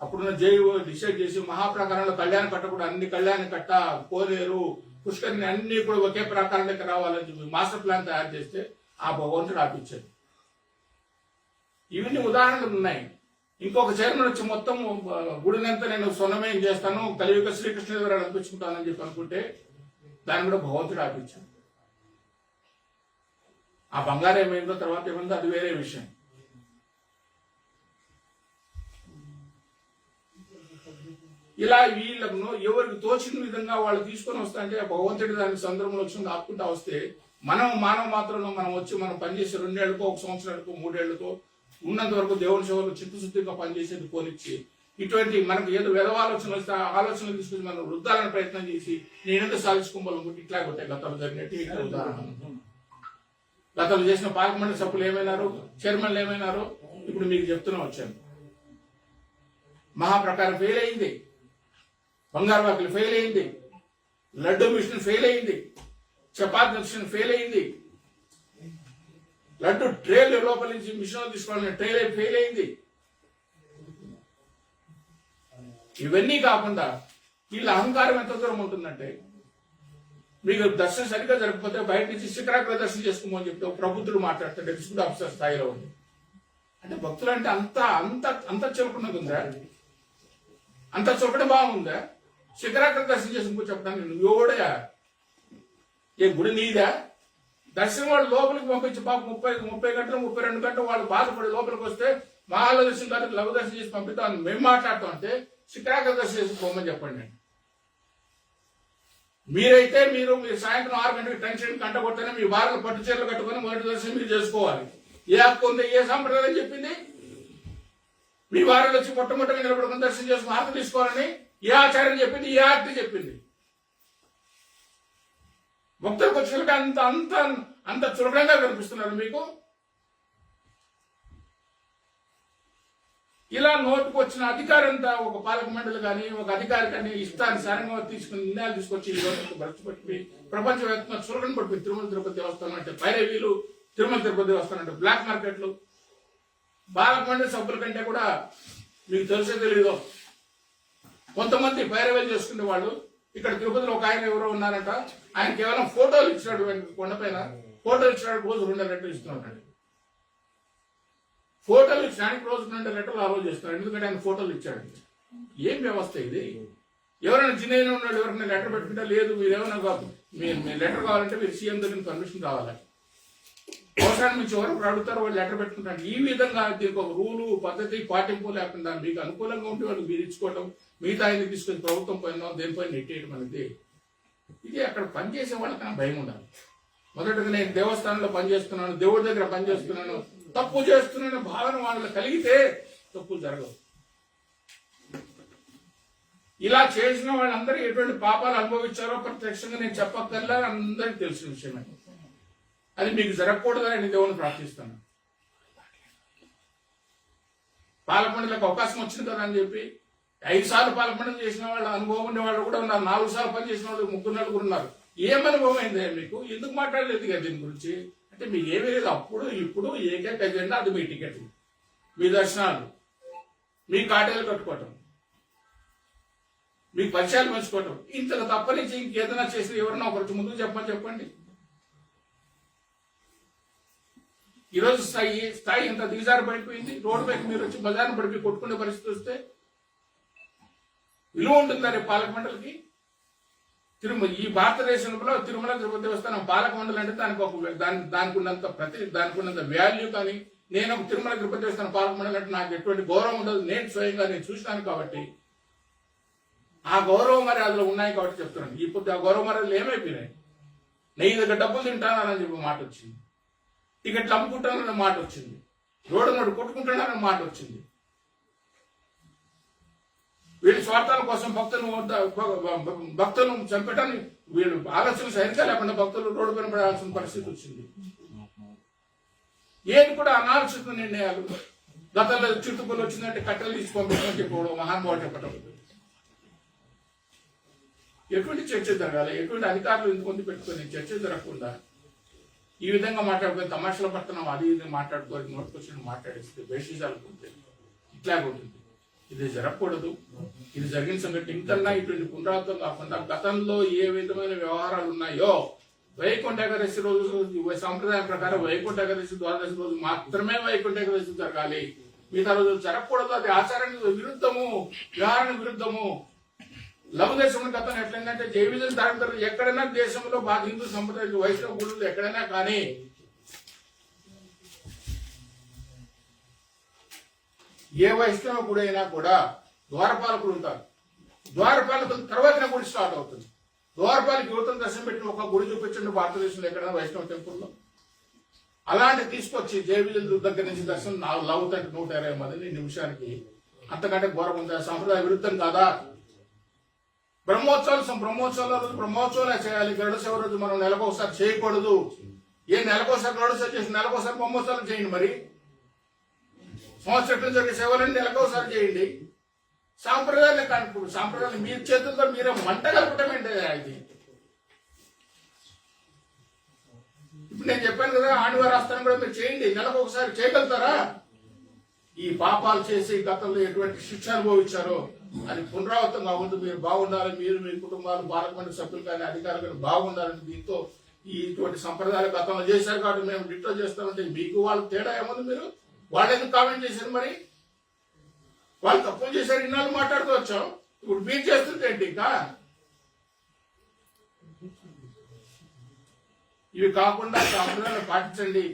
అప్పుడున్న జైలు డిసైడ్ చేసి మహాప్రకారంలో కళ్యాణ కట్ట కూడా అన్ని కళ్యాణ కట్ట, కోనేరు, పుష్కరిని అన్ని కూడా ఒకే ప్రకారంలోకి రావాలని చెప్పి మాస్టర్ ప్లాన్ తయారు చేస్తే ఆ భగవంతుడు ఆపించాడు. ఇవన్నీ ఉదాహరణలు ఉన్నాయి. ఇంకొక చైర్మన్ వచ్చి మొత్తం గుడినంతా నేను సొన్నమేం చేస్తాను, కలియుగ శ్రీకృష్ణదేవరాయలు అనిపించుకుంటానని చెప్పి అనుకుంటే దాన్ని కూడా భగవంతుడు ఆపించాడు. ఆ బంగారం ఏమైందో తర్వాత ఏమైందో అది వేరే విషయం. ఇలా వీళ్ళను ఎవరికి తోచిన విధంగా వాళ్ళు తీసుకొని వస్తా అంటే భగవంతుడి దానికి సందర్భంలో వచ్చింది ఆపుకుంటా వస్తే మానవ మాత్రంలో మనం వచ్చి మనం పనిచేసే 2 ఏళ్లకో, 1 సంవత్సరాలకో, 3 ఏళ్లకో ఉన్నంత వరకు దేవుని సేవలు చిత్తశుద్ధిగా పనిచేసేది పోనిచ్చి ఇటువంటి మనకు ఏదో ఆలోచనలు వస్తే ఆలోచనలు తీసుకుని మనం వృద్ధాలను ప్రయత్నం చేసి నేనేదో సాధించుకోవాలనుకుంటే ఇట్లా కొట్టే గతంలో జరిగినట్టు ఉదాహరణ. గతంలో చేసిన పార్లమెంట్ సభ్యులు ఏమైనారు, చైర్మన్లు ఏమైనారు, ఇప్పుడు మీకు చెప్తూనే వచ్చాను. మహాప్రకారం ఫెయిల్ అయింది, బంగారు వాకిలు ఫెయిల్ అయింది, లడ్డు మిషన్ ఫెయిల్ అయింది, చపాతీ మిషన్ ఫెయిల్ అయింది, లడ్డు ట్రేలు లోపల నుంచి మిషన్ తీసుకోవాలని ట్రేలే ఫెయిల్ అయింది. ఇవన్నీ కాకుండా వీళ్ళ అహంకారం ఎంత దూరం ఉంటుందంటే మీకు దర్శనం సరిగ్గా జరగకపోతే బయట నుంచి శిఖరాగ్ర దర్శనం చేసుకోమని చెప్తే ప్రభుత్వుడు మాట్లాడతాడు ఎగ్జిక్యూటివ్ ఆఫీసర్ స్థాయిలో ఉంది. అంటే భక్తులు అంటే అంత చులకనగా ఉందా? అంత చులకన బాగుందా? శిఖరాగ్ర దర్శనం చేసుకుని చెప్పడానికి నువ్వు ఎవడయా? ఏ గుడి నీదా? దర్శనం వాళ్ళు లోపలికి పంపించి పాప 30 గంటలు 32 గంటలు వాళ్ళు బాధపడి లోపలికి వస్తే మహాల దర్శనం గారికి లఘు దర్శనం చేసి పంపిస్తామని మేము మాట్లాడతాం అంటే శిఖరాగ్ర దర్శనం చేసి పోమని చెప్పండి. మీరైతే మీరు సాయంత్రం 6 గంటలకు టెన్షన్ కంట కొట్టనే మీ వారాలు పట్టు చీరలు కట్టుకుని మొదటి దర్శనం మీరు చేసుకోవాలి. ఏ హక్కు ఉంది? ఏ సంప్రదాయం చెప్పింది? మీ వారాలు వచ్చి మొట్టమొదటిగా నిలబడుకుని దర్శనం చేసుకుని హారతి తీసుకోవాలని ఏ ఆచారం చెప్పింది? ఏ ఆర్తి చెప్పింది? భక్తులకు వచ్చేసరికి అంత చులకనగా కనిపిస్తున్నారు మీకు. ఇలా నోటుకు వచ్చిన అధికారంతా ఒక పాలక మండలి కానీ ఒక అధికారి కానీ ఇష్టానుసారంగా తీసుకుని నిర్ణయాలు తీసుకొచ్చి ఈ రోజు భ్రష్టుపట్టి ప్రపంచవ్యాప్తంగా చులకన పడిపోయి తిరుమల తిరుపతి దేవస్థానం అంటే పైరవీలు, తిరుమల తిరుపతి దేవస్థానం అంటే బ్లాక్ మార్కెట్లు. పాలక మండలి సభ్యుల కంటే కూడా మీకు తెలిసే తెలియదు, కొంతమంది పైరవీలు చేసుకునే వాళ్ళు. ఇక్కడ తిరుపతిలో ఒక ఆయన ఎవరో ఉన్నారంట, ఆయన కేవలం ఫోటోలు ఇచ్చినాడు, కొండపైన ఫోటోలు ఇచ్చినాడు, రోజు 2 లెటర్లు ఇస్తున్నాడు. ఫోటోలు ఇచ్చడానికి రోజు 2 లెటర్లు ఆలోచిస్తున్నాడు, ఎందుకంటే ఆయన ఫోటోలు ఇచ్చాడు. ఏం వ్యవస్థ ఇది? ఎవరైనా జిన్నైనా ఉన్నాడు, ఎవరైనా లెటర్ పెట్టుకుంటే లేదు, మీరు ఏమైనా మీ లెటర్ కావాలంటే మీరు సీఎం దగ్గర పర్మిషన్ కావాలి. అవసరాన్ని నుంచి ఎవరు అడుగుతారు, వాళ్ళు లెటర్ పెట్టుకుంటారు. ఈ విధంగా దీనికి ఒక రూలు పద్ధతి పాటింపు లేకుండా మీకు అనుకూలంగా ఉంటే వాళ్ళు మీరు ఇచ్చుకోవడం, మిగతా ఆయన తీసుకొని ప్రభుత్వం పైన దేనిపైన నెట్టేయడం అనేది ఇది అక్కడ పనిచేసే వాళ్ళకన్నా భయం ఉండాలి. మొదటగా నేను దేవస్థానంలో పనిచేస్తున్నాను, దేవుడి దగ్గర పనిచేస్తున్నాను, తప్పు చేస్తున్న భావన వాళ్ళు కలిగితే తప్పులు జరగవు. ఇలా చేసిన వాళ్ళందరూ ఎటువంటి పాపాలు అనుభవించారో ప్రత్యక్షంగా నేను చెప్పక్కర్లా, అందరికీ తెలిసిన విషయమే. అది మీకు జరగకూడదని దేవుని ప్రార్థిస్తాను. పాలకొండలకు అవకాశం వచ్చింది కదా అని చెప్పి 5 సార్లు పాలకొండలు చేసిన వాళ్ళ అనుభవం ఉండే వాళ్ళు కూడా ఉన్నారు, 4 సార్లు పని చేసిన వాళ్ళు 3 ఉన్నారు. ఏం అనుభవం అయింది మీకు? ఎందుకు మాట్లాడలేదు కదా దీని గురించి? అంటే మీకు ఏమీ లేదు. అప్పుడు ఇప్పుడు ఏకైక ఎజెండా అది మీ టికెట్లు, మీ దర్శనాలు, మీ కాటేలు కట్టుకోవటం, మీ పరిచయాలు పంచుకోవటం. ఇంతకు తప్పనించి ఇంకేదైనా చేసి ఎవరన్నా ఒకరికి ముందు చెప్పండి. ఈరోజు స్థాయి ఇంత దిగజారి పడిపోయింది. రోడ్డు పైకి మీరు వచ్చి బజార్ను పడిపోయి కొట్టుకునే పరిస్థితి వస్తే విలువ ఉంటుందా రేపు పాలక మండలికి? ఈ భారతదేశంలో తిరుమల తిరుపతి దేవస్థానం పాలక మండలి అంటే దానికి ఉన్నంత వాల్యూ కానీ, నేను ఒక తిరుమల తిరుపతి దేవస్థానం పాలక మండలి అంటే నాకు ఎటువంటి గౌరవం ఉండదు. నేను స్వయంగా చూసినాను కాబట్టి ఆ గౌరవ మర్యాదలు ఉన్నాయి కాబట్టి చెప్తున్నాను. ఇప్పుడు ఆ గౌరవ మర్యాదలు ఏమైపోయినాయి? నెయ్యి దగ్గర డబ్బులు తింటానని చెప్పి మాట వచ్చింది, టికెట్లు అమ్ముకుంటానన్న మాట వచ్చింది, రోడ్డు నోడు కొట్టుకుంటున్నానన్న మాట వచ్చింది. వీళ్ళు స్వార్థాల కోసం భక్తులను చంపటాన్ని వీళ్ళు ఆలోచన సరిగ్గా లేకుండా భక్తులు రోడ్డు పైన పడాల్సిన పరిస్థితి వచ్చింది. ఏది కూడా అనాలోచిత నిర్ణయాలు. గతంలో చుట్టుపక్కల వచ్చిందంటే కట్టెలు తీసి పంపించమని చెప్పడం, మహానుభావుడు చెప్పడం. ఎటువంటి చర్చ జరగాలి? ఎటువంటి అధికారులు ఇంతమంది పెట్టుకొని చర్చ జరగకుండా ఈ విధంగా మాట్లాడుకొని తమాషాల పడుతున్నాం, అది ఇది మాట్లాడుకోవాలి, నోటికొచ్చిన మాట్లాడిస్తే బేషిజాలు ఉంటుంది, ఇట్లాగే ఉంటుంది. ఇది జరగకూడదు. ఇది జరిగిన సంగతి ఇంకన్నా ఇటువంటి పునరావృతం కాకుండా గతంలో ఏ విధమైన వ్యవహారాలు ఉన్నాయో వైకుంఠ ఏకాదశి రోజు సంప్రదాయం ప్రకారం వైకుంఠ ఏకాదశి ద్వాదశి రోజు మాత్రమే వైకుంఠ ఏకాదశి జరగాలి, మిగతా రోజులు జరగకూడదు. అది ఆచారానికి విరుద్ధము, వ్యవహారానికి విరుద్ధము. లఘు దేశంలో గతం ఎట్లయిందంటే జైవిజన్ తరగతి ఎక్కడైనా దేశంలో బాగా హిందూ సంప్రదాయ వైష్ణవ గుడులు ఎక్కడైనా కానీ ఏ వైష్ణవ గుడి అయినా కూడా ద్వారపాలకులు ఉంటారు. ద్వారపాలకుల తర్వాత గుడి స్టార్ట్ అవుతుంది. ద్వారపాలకి యువతను దర్శనం పెట్టిన ఒక గుడి చూపించండి భారతదేశంలో ఎక్కడైనా వైష్ణవ టెంపుల్లో. అలాంటి తీసుకొచ్చి జైవిజన్ దగ్గర నుంచి దర్శనం 4 లాగుతాంటే 120 మంది నిమిషానికి. అంతకంటే ఘోరం ఉందా? సంప్రదాయ విరుద్ధం కాదా? బ్రహ్మోత్సవాలే చేయాలి. గరుడ సేవ రోజు మనం నెలకోసారి చేయకూడదు. నెలకోసారి గరుడ సేవ చేసి నెలకోసారి బ్రహ్మోత్సవాలు చేయండి. మరి సంవత్సరం జరిగే సేవలను నెలకోసారి చేయండి. సాంప్రదాయాన్ని కానుకూడదు. సాంప్రదాయాలు మీ చేతులతో మీరే మంట కలపటం ఏంటి? ఇది ఇప్పుడు నేను చెప్పాను కదా, ఆదివారం ఆస్థానం కూడా మీరు చేయండి. నెలకు ఒకసారి చేయగలుగుతారా? ఈ పాపాలు చేసి గతంలో ఎటువంటి శిక్ష అనుభవించారో అది పునరావృతం కావద్దు. మీరు బాగుండాలి, మీరు మీ కుటుంబాలు, పాలక మండలి సభ్యులు కానీ అధికారులు కానీ బాగుండాలని దీంతో ఇటువంటి సంప్రదాయాలు గతంలో చేశారు కాబట్టి మేము డిటో చేస్తామంటే మీకు వాళ్ళకి తేడా ఏముంది? మీరు వాళ్ళు ఎందుకు కామెంట్ చేశారు? మరి వాళ్ళు తప్పులు చేశారు, ఇన్నాళ్ళు మాట్లాడుతూ వచ్చాం. ఇప్పుడు మీరు చేస్తుంటే ఏంటి? ఇంకా ఇవి కాకుండా సంప్రదాయాలు పాటించండి.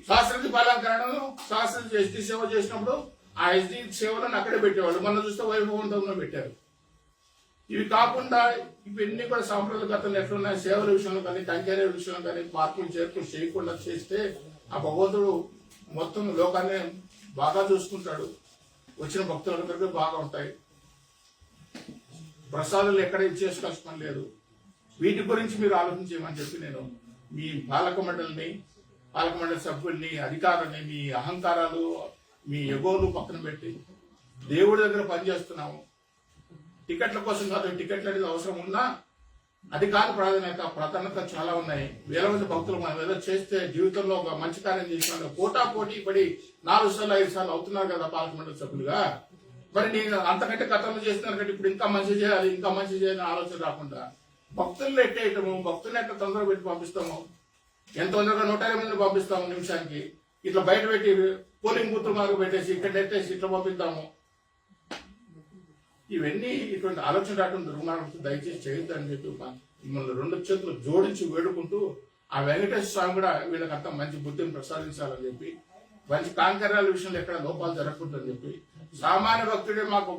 శాస్త్రజ్ఞ పాలంకరణను శాస్త్రజ్ఞ ఎస్టీ సేవ చేసినప్పుడు ఆ ఎస్టీ సేవలను అక్కడే పెట్టేవాళ్ళు. మొన్న చూస్తే వైభవంతంలో పెట్టారు. ఇవి కాకుండా ఇవన్నీ కూడా సాంప్రదాయ గతంలో ఎట్లున్నాయి, సేవల విషయంలో కానీ కంకేరే విషయంలో కానీ మార్పులు చేర్పులు చేయకుండా చేస్తే ఆ భగవంతుడు మొత్తం లోకాన్ని బాగా చూసుకుంటాడు. వచ్చిన భక్తులందరికీ బాగా ఉంటాయి. ప్రసాదాలు ఎక్కడ ఇచ్చేసి కష్టం లేదు. వీటి గురించి మీరు ఆలోచించేయమని చెప్పి నేను మీ పాలక మండలి సభ్యుల్ని, అధికారులని, మీ అహంకారాలు మీ ఎగోలు పక్కన పెట్టి దేవుడి దగ్గర పనిచేస్తున్నాము. టికెట్ల కోసం కాదు, టికెట్లు అనేది అవసరం ఉన్నా అది కాదు ప్రాధాన్యత చాలా ఉన్నాయి. వేల మంది భక్తులు మనం ఏదో చేస్తే జీవితంలో ఒక మంచి కార్యం చేసిన పోటీ పడి 4 సార్లు 5 సార్లు అవుతున్నారు కదా పార్లమెంట్ సభ్యులుగా. మరి నేను అంతకంటే గతంలో చేస్తున్నాను కంటే ఇప్పుడు ఇంకా మంచి చేయాలి, ఇంకా మంచి చేయాలని ఆలోచన రాకుండా భక్తులను ఎట్టేయటము, భక్తులను ఎట్లా తొందర పెట్టి పంపిస్తాము, ఎంత తొందరగా 120 మందిని పంపిస్తాము నిమిషానికి, ఇట్లా బయట పెట్టి పోలింగ్ బూత్ మార్కు పెట్టేసి ఇక్కడ ఎట్టేసి ఇట్లా పంపిద్దాము. ఇవన్నీ ఇటువంటి ఆలోచన రాకుండా దుర్మార్గం దయచేసి చేయొద్దని చెప్పి మిమ్మల్ని 2 చేతులు జోడించి వేడుకుంటూ ఆ వెంకటేశ్వర స్వామి కూడా వీళ్ళకంతా మంచి బుద్ధిని ప్రసాదించాలని చెప్పి, మంచి కాంకర్యాల విషయంలో ఎక్కడ లోపాలు జరగకూడదని చెప్పి, సామాన్య భక్తుడే మాకు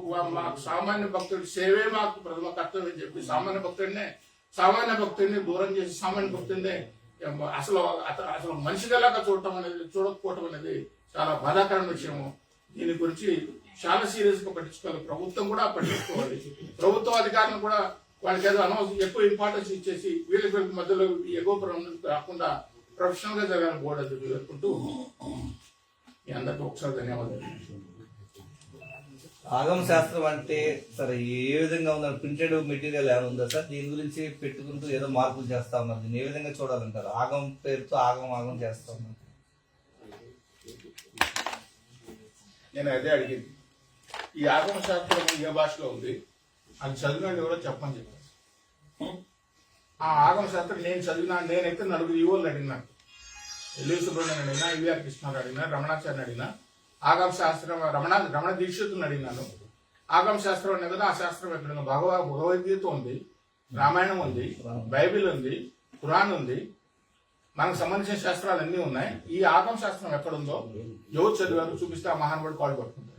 సామాన్య భక్తుడి సేవే మాకు ప్రథమ కర్తవ్యం అని చెప్పి సామాన్య భక్తుడిని దూరం చేసి సామాన్య భక్తుడిని అసలు మనిషిగలాగా చూడకపోవటం అనేది చాలా బాధాకరమైన విషయము. దీని గురించి చాలా సీరియస్ గా పట్టించుకోవాలి. ప్రభుత్వం కూడా పట్టించుకోవాలి. ప్రభుత్వ అధికారులు కూడా వాళ్ళకి ఏదో అనవసరం ఎక్కువ ఇంపార్టెన్స్ ఇచ్చేసి వీళ్ళకి మధ్యలో ఎగో కాకుండా ప్రొఫెషనల్ గా జరగాలని బోర్డు అది వేడుకుంటూ మీ అందరికీ ఒకసారి ధన్యవాదాలు. ఆగమ శాస్త్రం అంటే సరే ఏ విధంగా ఉన్నారు? ప్రింటెడ్ మెటీరియల్ ఏమైనా ఉందా సార్? దీని గురించి పెట్టుకుంటూ ఏదో మార్పులు చేస్తా ఉన్నారు. దీన్ని ఏ విధంగా చూడాలంటారు? ఆగం పేరుతో ఆగం చేస్తా ఉన్నారు. నేను అదే అడిగింది. ఈ ఆగమ శాస్త్రం ఏ భాషలో ఉంది, అది చదివిన ఎవరో చెప్పని చెప్పారు. ఆ ఆగమ శాస్త్రం నేనైతే 4 ఈవోలు అడిగినాను. ఎల్వి సుబ్రహ్మణ్యం అడిగినా, ఈవీఆర్ కృష్ణారావు అడిగినా, రమణాచార్య అడిగినా, ఆగమ శాస్త్రం రమణ దీక్షితుని అడిగినాను. ఆగమ శాస్త్రం అనే కదా, ఆ శాస్త్రం ఎక్కడ భగవద్గీత ఉంది, రామాయణం ఉంది, బైబిల్ ఉంది, ఖురాన్ ఉంది, మనకు సంబంధించిన శాస్త్రాలు అన్నీ ఉన్నాయి. ఈ ఆగమ శాస్త్రం ఎక్కడుందో ఎవరు చదివారు చూపిస్తే ఆ మహానుభావుడు కాళ్ళు పట్టుకుంటారు.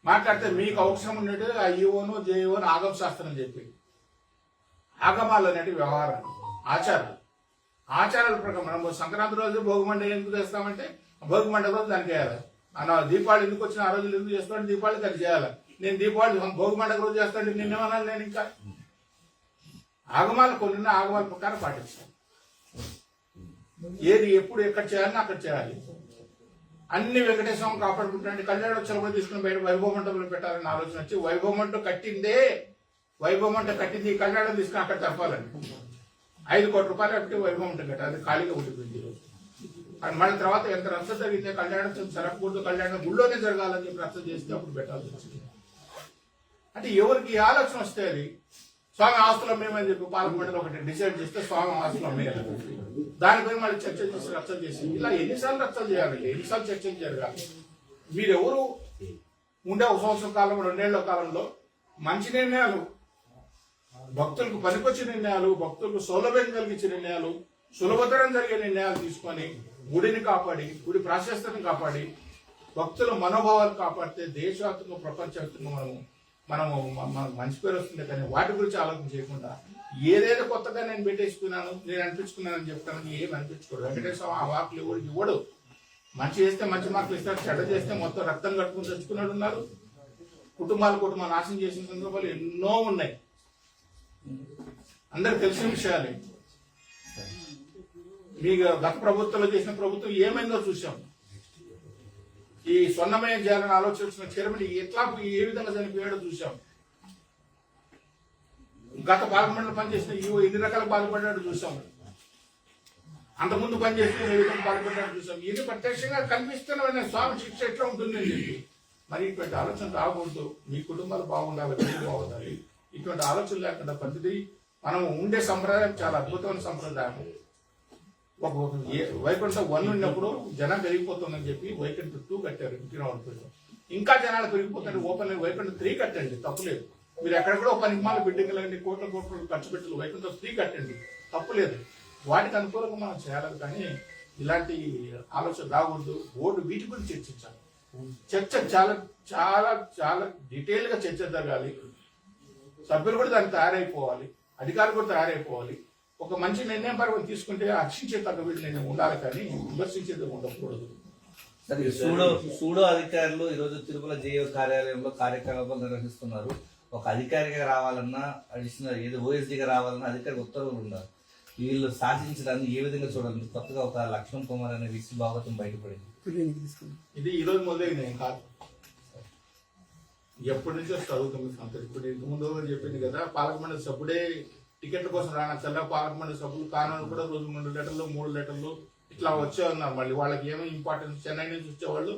మాట్లాడితే మీకు అవసరం ఉన్నట్టు ఆ ఈవోను జేఈఓను ఆగమ శాస్త్రం అని చెప్పి, ఆగమాలు అనేటి వ్యవహారాలు, ఆచారాల ప్రకారం మనం సంక్రాంతి రోజు భోగిమంట ఎందుకు చేస్తామంటే భోగిమంట రోజు దానికి చేయాలి. దీపావళి ఎందుకు వచ్చిన ఆ రోజులు ఎందుకు చేస్తామంటే దీపావళి దానికి చేయాలి. నేను దీపావళి భోగిమంట రోజు చేస్తాను నిన్నేమన్నాను నేను. ఇంకా ఆగమాలు కొన్ని ఆగమాల ప్రకారం పాటిస్తాను. ఏది ఎప్పుడు ఎక్కడ చేయాలని అక్కడ చేయాలి. అన్ని వెంకటేశ్వరం కాపాడుకుంటాండి. కళ్యాణోత్సవం కూడా తీసుకుని బయట వైభవ మంటపంలో పెట్టాలని ఆలోచన వచ్చి వైభవ మంటపం కట్టింది కళ్యాణం తీసుకుని అక్కడ జరపాలండి. 5 కోట్ల రూపాయలు పెట్టి వైభవం మంటపం కట్టాలి. అది ఖాళీగా ఉండిపోయింది ఈరోజు. అది మళ్ళీ తర్వాత ఎంత రచ్చ జరిగితే కళ్యాణోత్సవం జరగకూడదు, కళ్యాణం గుళ్ళోనే జరగాలని చెప్పి రచ్చ చేస్తే అప్పుడు పెట్టాల్సి వచ్చింది. అంటే ఎవరికి ఆలోచన వస్తే అది స్వామి ఆస్తులు మేమని చెప్పి పార్లమెంట్ ఒకటి డిసైడ్ చేస్తే స్వామి ఆస్తులు అమ్మేయాలి. దానిపై మళ్ళీ చర్చ చేసి రచ్చ చేసి ఇలా ఎన్నిసార్లు రచ్చ చేయాలి, ఎన్నిసార్లు చర్చలు జరగాలి. మీరెవరు ఉండే 1 సంవత్సరం కాలం 2 ఏళ్ల కాలంలో మంచి నిర్ణయాలు, భక్తులకు పనికొచ్చే నిర్ణయాలు, భక్తులకు సౌలభ్యం కలిగించే నిర్ణయాలు, సులభతరం జరిగే నిర్ణయాలు తీసుకొని గుడిని కాపాడి, గుడి ప్రాశస్త్యాన్ని కాపాడి, భక్తుల మనోభావాలు కాపాడితే దేశవ్యాప్తంగా ప్రపంచవ్యాప్తంగా మనము మంచి పేరు వస్తుంది. కానీ వాటి గురించి ఆలోచన చేయకుండా ఏదేదో కొత్తగా నేను పెట్టేసుకున్నాను, నేను అనిపించుకున్నానని చెప్తాను. ఏం అనిపించుకోడు. వెంకటేశ్వర ఆ వాకులు ఎవరికి ఇవ్వడు. మంచి చేస్తే మంచి మార్కులు ఇస్తారు, చెడ్డ చేస్తే మొత్తం రక్తం కట్టుకుని తెచ్చుకున్నాడు ఉన్నారు. కుటుంబాలు నాశనం చేసిన సందర్భాలు ఎన్నో ఉన్నాయి. అందరికి తెలిసిన విషయాలే. మీకు గత ప్రభుత్వంలో చేసిన ప్రభుత్వం ఏమైందో చూసాం. ఈ స్వర్ణమయం చేయాలని ఆలోచించిన చైర్మన్ ఎట్లా ఏ విధంగా చనిపోయాడో చూసాం. గత పార్లమెంట్లో పనిచేసిన ఎన్ని రకాల బాధపడ్డాడు చూసాం. అంతకుముందు పనిచేసిన ఏ విధంగా బాధపడ్డాడు చూసాం. ఇది ప్రత్యక్షంగా కనిపిస్తున్న స్వామి శిక్ష ఎట్లా ఉంటుందని చెప్పి మరి ఇటువంటి ఆలోచన రాకూడదు. మీ కుటుంబాలు బాగుండాలి, మీరు బాగుండాలి. ఇటువంటి ఆలోచన లేకుండా ప్రతిదీ మనం ఉండే సంప్రదాయం చాలా అద్భుతమైన సంప్రదాయం. ఒక వైకుంఠం 1 ఉన్నప్పుడు జనం పెరిగిపోతుందని చెప్పి వైకుంఠం 2 కట్టారు. ఇంకా జనాలు పెరిగిపోతారు. ఓపెన్ వైకుంఠం 3 కట్టండి, తప్పులేదు. మీరు ఎక్కడ కూడా పనికిమాల బిల్డింగ్లన్నీ కోట్ల ఖర్చు పెట్టాలి. వైకుంఠం 3 కట్టండి, తప్పులేదు. వాటికి అనుకూలంగా మనం చేయాలి. కానీ ఇలాంటి ఆలోచన రాకూడదు. బోర్డు వీటి గురించి చర్చించాలి. చర్చ చాలా చాలా చాలా డీటెయిల్ గా చర్చ జరగాలి. సభ్యులు కూడా దానికి తయారైపోవాలి, అధికారులు కూడా తయారైపోవాలి. ఒక మంచి నిర్ణయం పర్వం తీసుకుంటే హర్షించే తగ్గ నిర్ణయం ఉండాలి, కానీ విమర్శించేది ఉండకూడదు. సరే, సూడో అధికారులు ఈరోజు తిరుమల జేఈఓ కార్యాలయంలో కార్యకలాపాలు నిర్వహిస్తున్నారు. ఒక అధికారిగా రావాలన్నా, అడిషనల్ ఏదో ఓఎస్డీగా రావాలన్నా అధికారికి ఉత్తర్వులు ఉండాలి. వీళ్ళు సాధించడాన్ని ఏ విధంగా చూడాలి? కొత్తగా ఒక లక్ష్మణ్ కుమార్ అనే వ్యక్తి భాగవతం బయటపడింది. ఇది ఈ రోజు మొదలైంది ఏం కాదు, ఎప్పటి నుంచో చదువుతుంది సంతోష్. ఇప్పుడు ఇంత ముందు చెప్పింది కదా, పార్లమెంట్ సభ్యుడే టికెట్ల కోసం రానచ్చల్లా పార్లమెంట్ సభ్యులు కానూరు కూడా రోజు 2 లెటర్లు 3 లెటర్లు ఇట్లా వచ్చే ఉన్నారు. మళ్ళీ వాళ్ళకి ఏమో ఇంపార్టెన్స్, చెన్నై నుంచి వచ్చేవాళ్ళు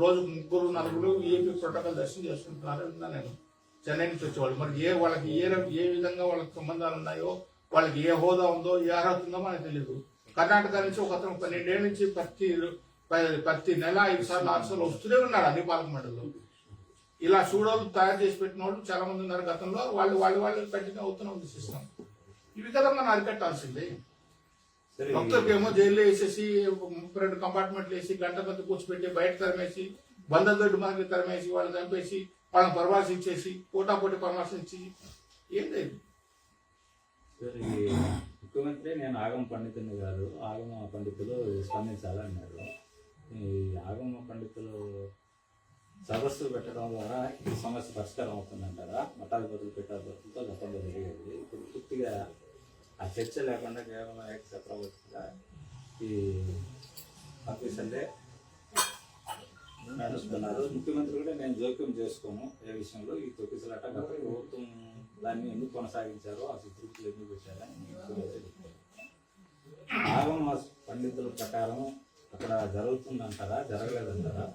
రోజు 3-4 ఏపీ ప్రోటోకాల్ దర్శనం చేసుకుంటున్నారు అంటున్నా నేను. చెన్నై నుంచి వచ్చేవాళ్ళు మరి వాళ్ళకి ఏ విధంగా వాళ్ళకి సంబంధాలు ఉన్నాయో, వాళ్ళకి ఏ హోదా ఉందో, ఏ అర్హత ఉందో మనకు తెలియదు. కర్ణాటక నుంచి ఒక అతను 12 ఏళ్ళ నుంచి ప్రతి నెల 5 సార్లు 6 సార్లు వస్తూనే ఉన్నాడు అన్ని పార్లమెంట్లో. ఇలా సూడోలు తయారు చేసి పెట్టిన వాళ్ళు చాలా మంది ఉన్నారు గతంలో. వాళ్ళు కంటిన్యూ అవుతూనే ఉంది సిస్టమ్. ఇవి కదా మనం అరికట్టాల్సిందే. భక్తులకేమో జైల్లో వేసేసి 32 కంపార్ట్మెంట్లు వేసి గంట కొద్ది కూర్చోబెట్టి బయట తరిమేసి బంధదొడ్డు మనకి తరిమేసి వాళ్ళని చంపేసి వాళ్ళని పరామర్శించేసి పోటాపోటీ పరామర్శించి ఏం లేదు. ముఖ్యమంత్రి నేను ఆగమ పండితుని కాదు, ఆగమ పండితులు స్పందించాలన్నారు. ఈ ఆగమ పండితులు సదస్సు పెట్టడం ద్వారా ఈ సమస్య పరిష్కారం అవుతుందంటారా? మఠాధిపతులు పీఠాధిపతులతో గతంలో జరిగేది ఇప్పుడు పూర్తిగా ఆ చర్చ లేకుండా కేవలం ఏకఛత్రవర్తిగా ఈ ఆఫీసర్లే నడుస్తున్నారు. ముఖ్యమంత్రి కూడా నేను జోక్యం చేసుకోను ఏ విషయంలో. ఈ తొక్కిసలాట గత ప్రభుత్వం దాన్ని ఎందుకు కొనసాగించారో, ఆ చిత్రులు ఎందుకు పెట్టారని ఆగమ పండితుల ప్రకారం అక్కడ జరుగుతుందంటారా, జరగలేదంటారా?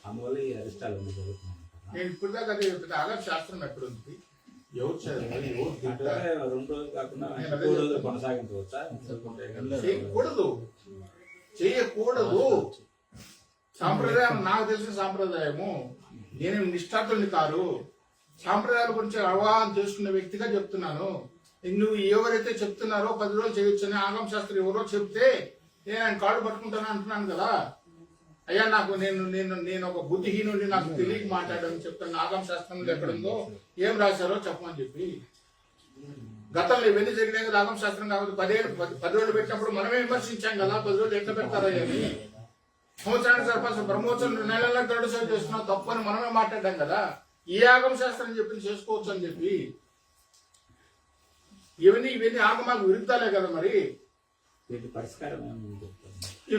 అందువల్ల ఈ అరిష్టాలు జరుగుతున్నాయి. నేను ఇప్పుడు దాకా అదే చెప్తున్నా, ఆగమ శాస్త్రం ఎక్కడుంది, ఎవరు చదివారు, ఎవరు 2 రోజులు కాకుండా 3 రోజులు కొనసాగించవచ్చా? చేయకూడదు. సాంప్రదాయం నాకు తెలిసిన సాంప్రదాయము, నేను నిష్ఠాతుల్ని కారు. సాంప్రదాయాల గురించి అవగాహన చేసుకున్న వ్యక్తిగా చెప్తున్నాను. నువ్వు ఎవరైతే చెప్తున్నారో 10 రోజులు చేయొచ్చని ఆగమ శాస్త్రం ఎవరో చెప్తే నేను ఆయన కాళ్ళు పట్టుకుంటాను అంటున్నాను కదా. అయ్యా నాకు నేను ఒక బుద్ధిహీనుడిని, నాకు తెలియక మాట్లాడని చెప్తాను. ఆగమ శాస్త్రంలో ఎక్కడుందో ఏం రాశారో చెప్పమని చెప్పి. గతంలో ఇవన్నీ జరిగినాయి కదా. ఆగమ శాస్త్రం కాబట్టి 10 రోజులు పెట్టినప్పుడు మనమే విమర్శించాం కదా, 10 రోజులు ఎట్లా పెడతారా అని. సంవత్సరానికి సరిపడా బ్రహ్మోత్సవం 2 నెలల్లో 3 సార్లు చేస్తున్నాం తప్పు అని మనమే మాట్లాడాం కదా. ఈ ఆగమ శాస్త్రం చెప్పింది చేసుకోవచ్చు అని చెప్పి. ఇవన్నీ ఆగమాకు విరుద్ధాలే కదా. మరి పరిష్కారం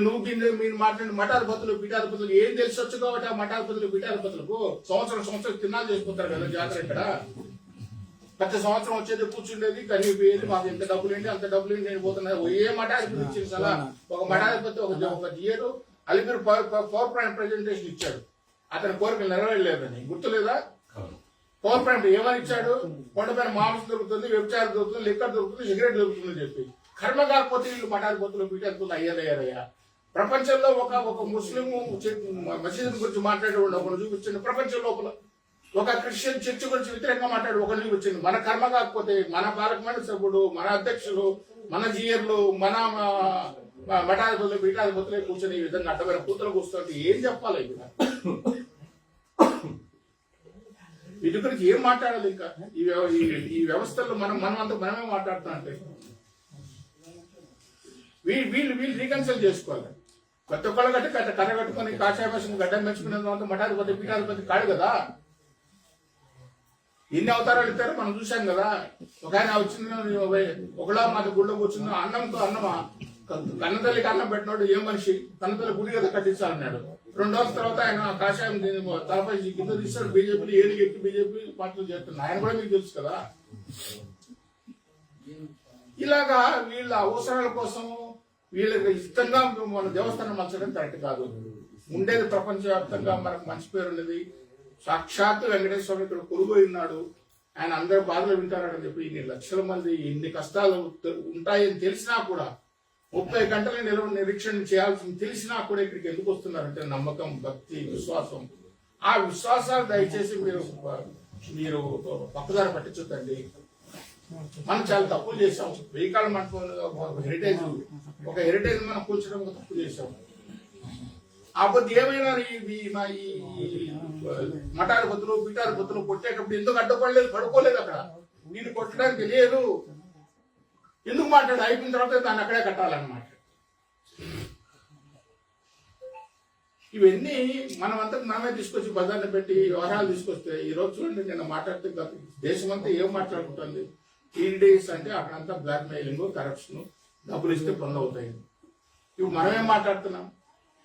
నువ్వు మీరు మాట్లాడిన మఠాధిపతులు పీఠాధిపతులు ఏం తెలిసి వచ్చు కాబట్టి ఆ మఠాధిపతులు పీఠాధిపతులకు సంవత్సరం తిన్నాలు చేసుకుంటారు కదా జాతర. ఇక్కడ ప్రతి సంవత్సరం వచ్చేది కూర్చుండేది కనిపోయేది, మాకు ఎంత డబ్బులు ఏంటి అంత డబ్బులు ఏంటి నేను పోతున్నాయి. ఏ మఠాధిపతి ఇచ్చింది సలా? ఒక మఠాధిపతి ఒక Jeeyar Alipiri power point presentation ఇచ్చాడు. అతని కోరికలు నెరవేరలేదని గుర్తులేదా? పవర్ పాయింట్ ఏమని ఇచ్చాడు? కొండపైన మాంసం దొరుకుతుంది, వ్యభిచారం దొరుకుతుంది, లిక్కర్ దొరుకుతుంది, సిగరెట్ దొరుకుతుందని చెప్పి. కర్మ కాకపోతే వీళ్ళు మఠాధిపతులు పీఠాధిపతులు అయ్యారయ్యా. ప్రపంచంలో ఒక ముస్లిం మసీదు గురించి మాట్లాడేవాడు ఒకరు చూపించండి. ప్రపంచం లోపల ఒక క్రిస్టియన్ చర్చ్ గురించి వ్యతిరేకంగా మాట్లాడి ఒకరు చూపించండి. మన కర్మ కాకపోతే మన పాలకమైన సభ్యుడు, మన అధ్యక్షులు, మన జీయర్లు, మన మఠాధిపతులు పీఠాధిపతులే కూర్చొని ఈ విధంగా అడ్డమైన కూతురు కూర్చుంటే ఏం చెప్పాలి? వీటి గురించి ఏం మాట్లాడాలి? ఇంకా ఈ వ్యవస్థల్లో మనమంతా మనమే మాట్లాడుతా అంటే వీళ్ళు రీకన్సిల్ చేసుకోవాలి. కొత్త కొల కట్టి కర్ర కట్టుకొని కాషాయ వేసుకుని గడ్డం మెచ్చుకునేంత మఠాధిపతి పీఠాధిపతి కాడు కదా. ఎన్ని అవతారాలు ఇస్తారో మనం చూసాం కదా. ఒక ఆయన వచ్చింది ఒకలా మాది గుళ్ళో కూర్చున్న అన్నంతో అన్నమా, కన్నతల్లికి అన్నం పెట్టినాడు ఏ మనిషి, కన్నతల్లి గుడి కదా కట్టించాలన్నాడు. 2 రోజుల తర్వాత ఆయన కాషాయం తలపై కింద తీస్తాడు. బీజేపీ ఏది ఎక్కి బీజేపీ పార్టీలు చేస్తున్నారు. ఆయన కూడా మీకు తెలుసు కదా. ఇలాగా వీళ్ళ అవసరాల కోసం వీళ్ళకి ఇష్టంగా మన దేవస్థానం మలచడం కరెక్ట్ కాదు. ఉండేది ప్రపంచవ్యాప్తంగా మనకు మంచి పేరు ఉన్నది. సాక్షాత్తు వెంకటేశ్వర ఇక్కడ కొలుగొయి ఉన్నాడు. ఆయన అందరూ బాధలు వింటారని చెప్పి ఇన్ని లక్షల మంది ఇన్ని కష్టాలు ఉంటాయని తెలిసినా కూడా 30 గంటల నిరీక్షణ చేయాల్సింది తెలిసినా కూడా ఇక్కడికి ఎందుకు వస్తున్నారంటే నమ్మకం, భక్తి, విశ్వాసం. ఆ విశ్వాసాలు దయచేసి మీరు పక్కదారి పట్టించుతండి. మనం చాలా తప్పులు చేసాం. వెయ్యికాలం మనకు ఒక హెరిటేజ్ మనం కూర్చడం తప్పు చేసాం. అప్పుడు ఏమైనా ఈ మఠాధిపతులు పీఠాధిపతులు కొట్టేటప్పుడు ఎందుకు అడ్డుపడలేదు, పడుకోలేదు అక్కడ. వీళ్ళు కొట్టడానికి లేదు. ఎందుకు మాట్లాడు? అయిపోయిన తర్వాత దాన్ని అక్కడే కట్టాలన్నమాట. ఇవన్నీ మనమంతా మనమే తీసుకొచ్చి బజార్ని పెట్టి వ్యవహారాలు తీసుకొస్తే ఈ రోజు చూడండి, నేను మాట్లాడితే దేశం అంతా ఏం మాట్లాడుకుంటుంది. ఈడీస్ అంటే అక్కడంతా బ్లాక్ మెయిలింగ్, కరప్షన్, డబ్బులు ఇస్తే పనులు అవుతాయి. ఇప్పుడు మనమేం మాట్లాడుతున్నాం,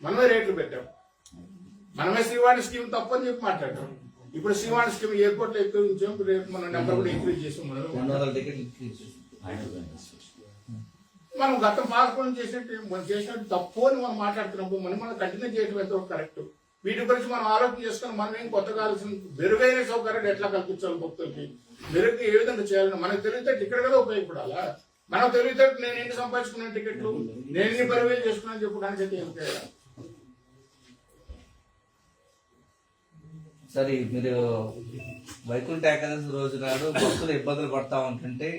మనమే రేట్లు పెట్టాం, మనమే శ్రీవాణి స్కీమ్ తప్పని చెప్పి మాట్లాడాం. ఇప్పుడు శ్రీవాణి స్కీమ్ ఎయిర్పోర్ట్ లో ఎక్కువ ఉంచాం, రేపు మన నెంబర్ కూడా ఇంక్రీజ్ చేసాం. 200 టికెట్లు increase. మనం గత మార్పులను చేసినట్టు తప్పు అని మనం మాట్లాడుతున్నప్పుడు మనం కంటిన్యూ చేయడం ఎంతో కరెక్ట్. వీటి గురించి మనం ఆలోచన చేసుకుని మనం ఏం కొత్తగా కావాల్సిన మెరుగైన సౌకర్యాలు ఎట్లా కల్పించాలి భక్తులకి, మెరుగు ఏ విధంగా చేయాలని మనకు తెలివితే టికెట్ కదా ఉపయోగపడాలా. మనం తెలివితే నేను ఎన్ని సంపాదించుకున్నాను టికెట్లు, నేను ఎన్ని పరివేలు చేసుకున్నాను చెప్పడానికి అయితే ఏం తేడా. సరే, మీరు వైకుంఠ ఏకాదశి రోజు నాడు భక్తులు ఇబ్బందులు పడతా ఉంటుంటే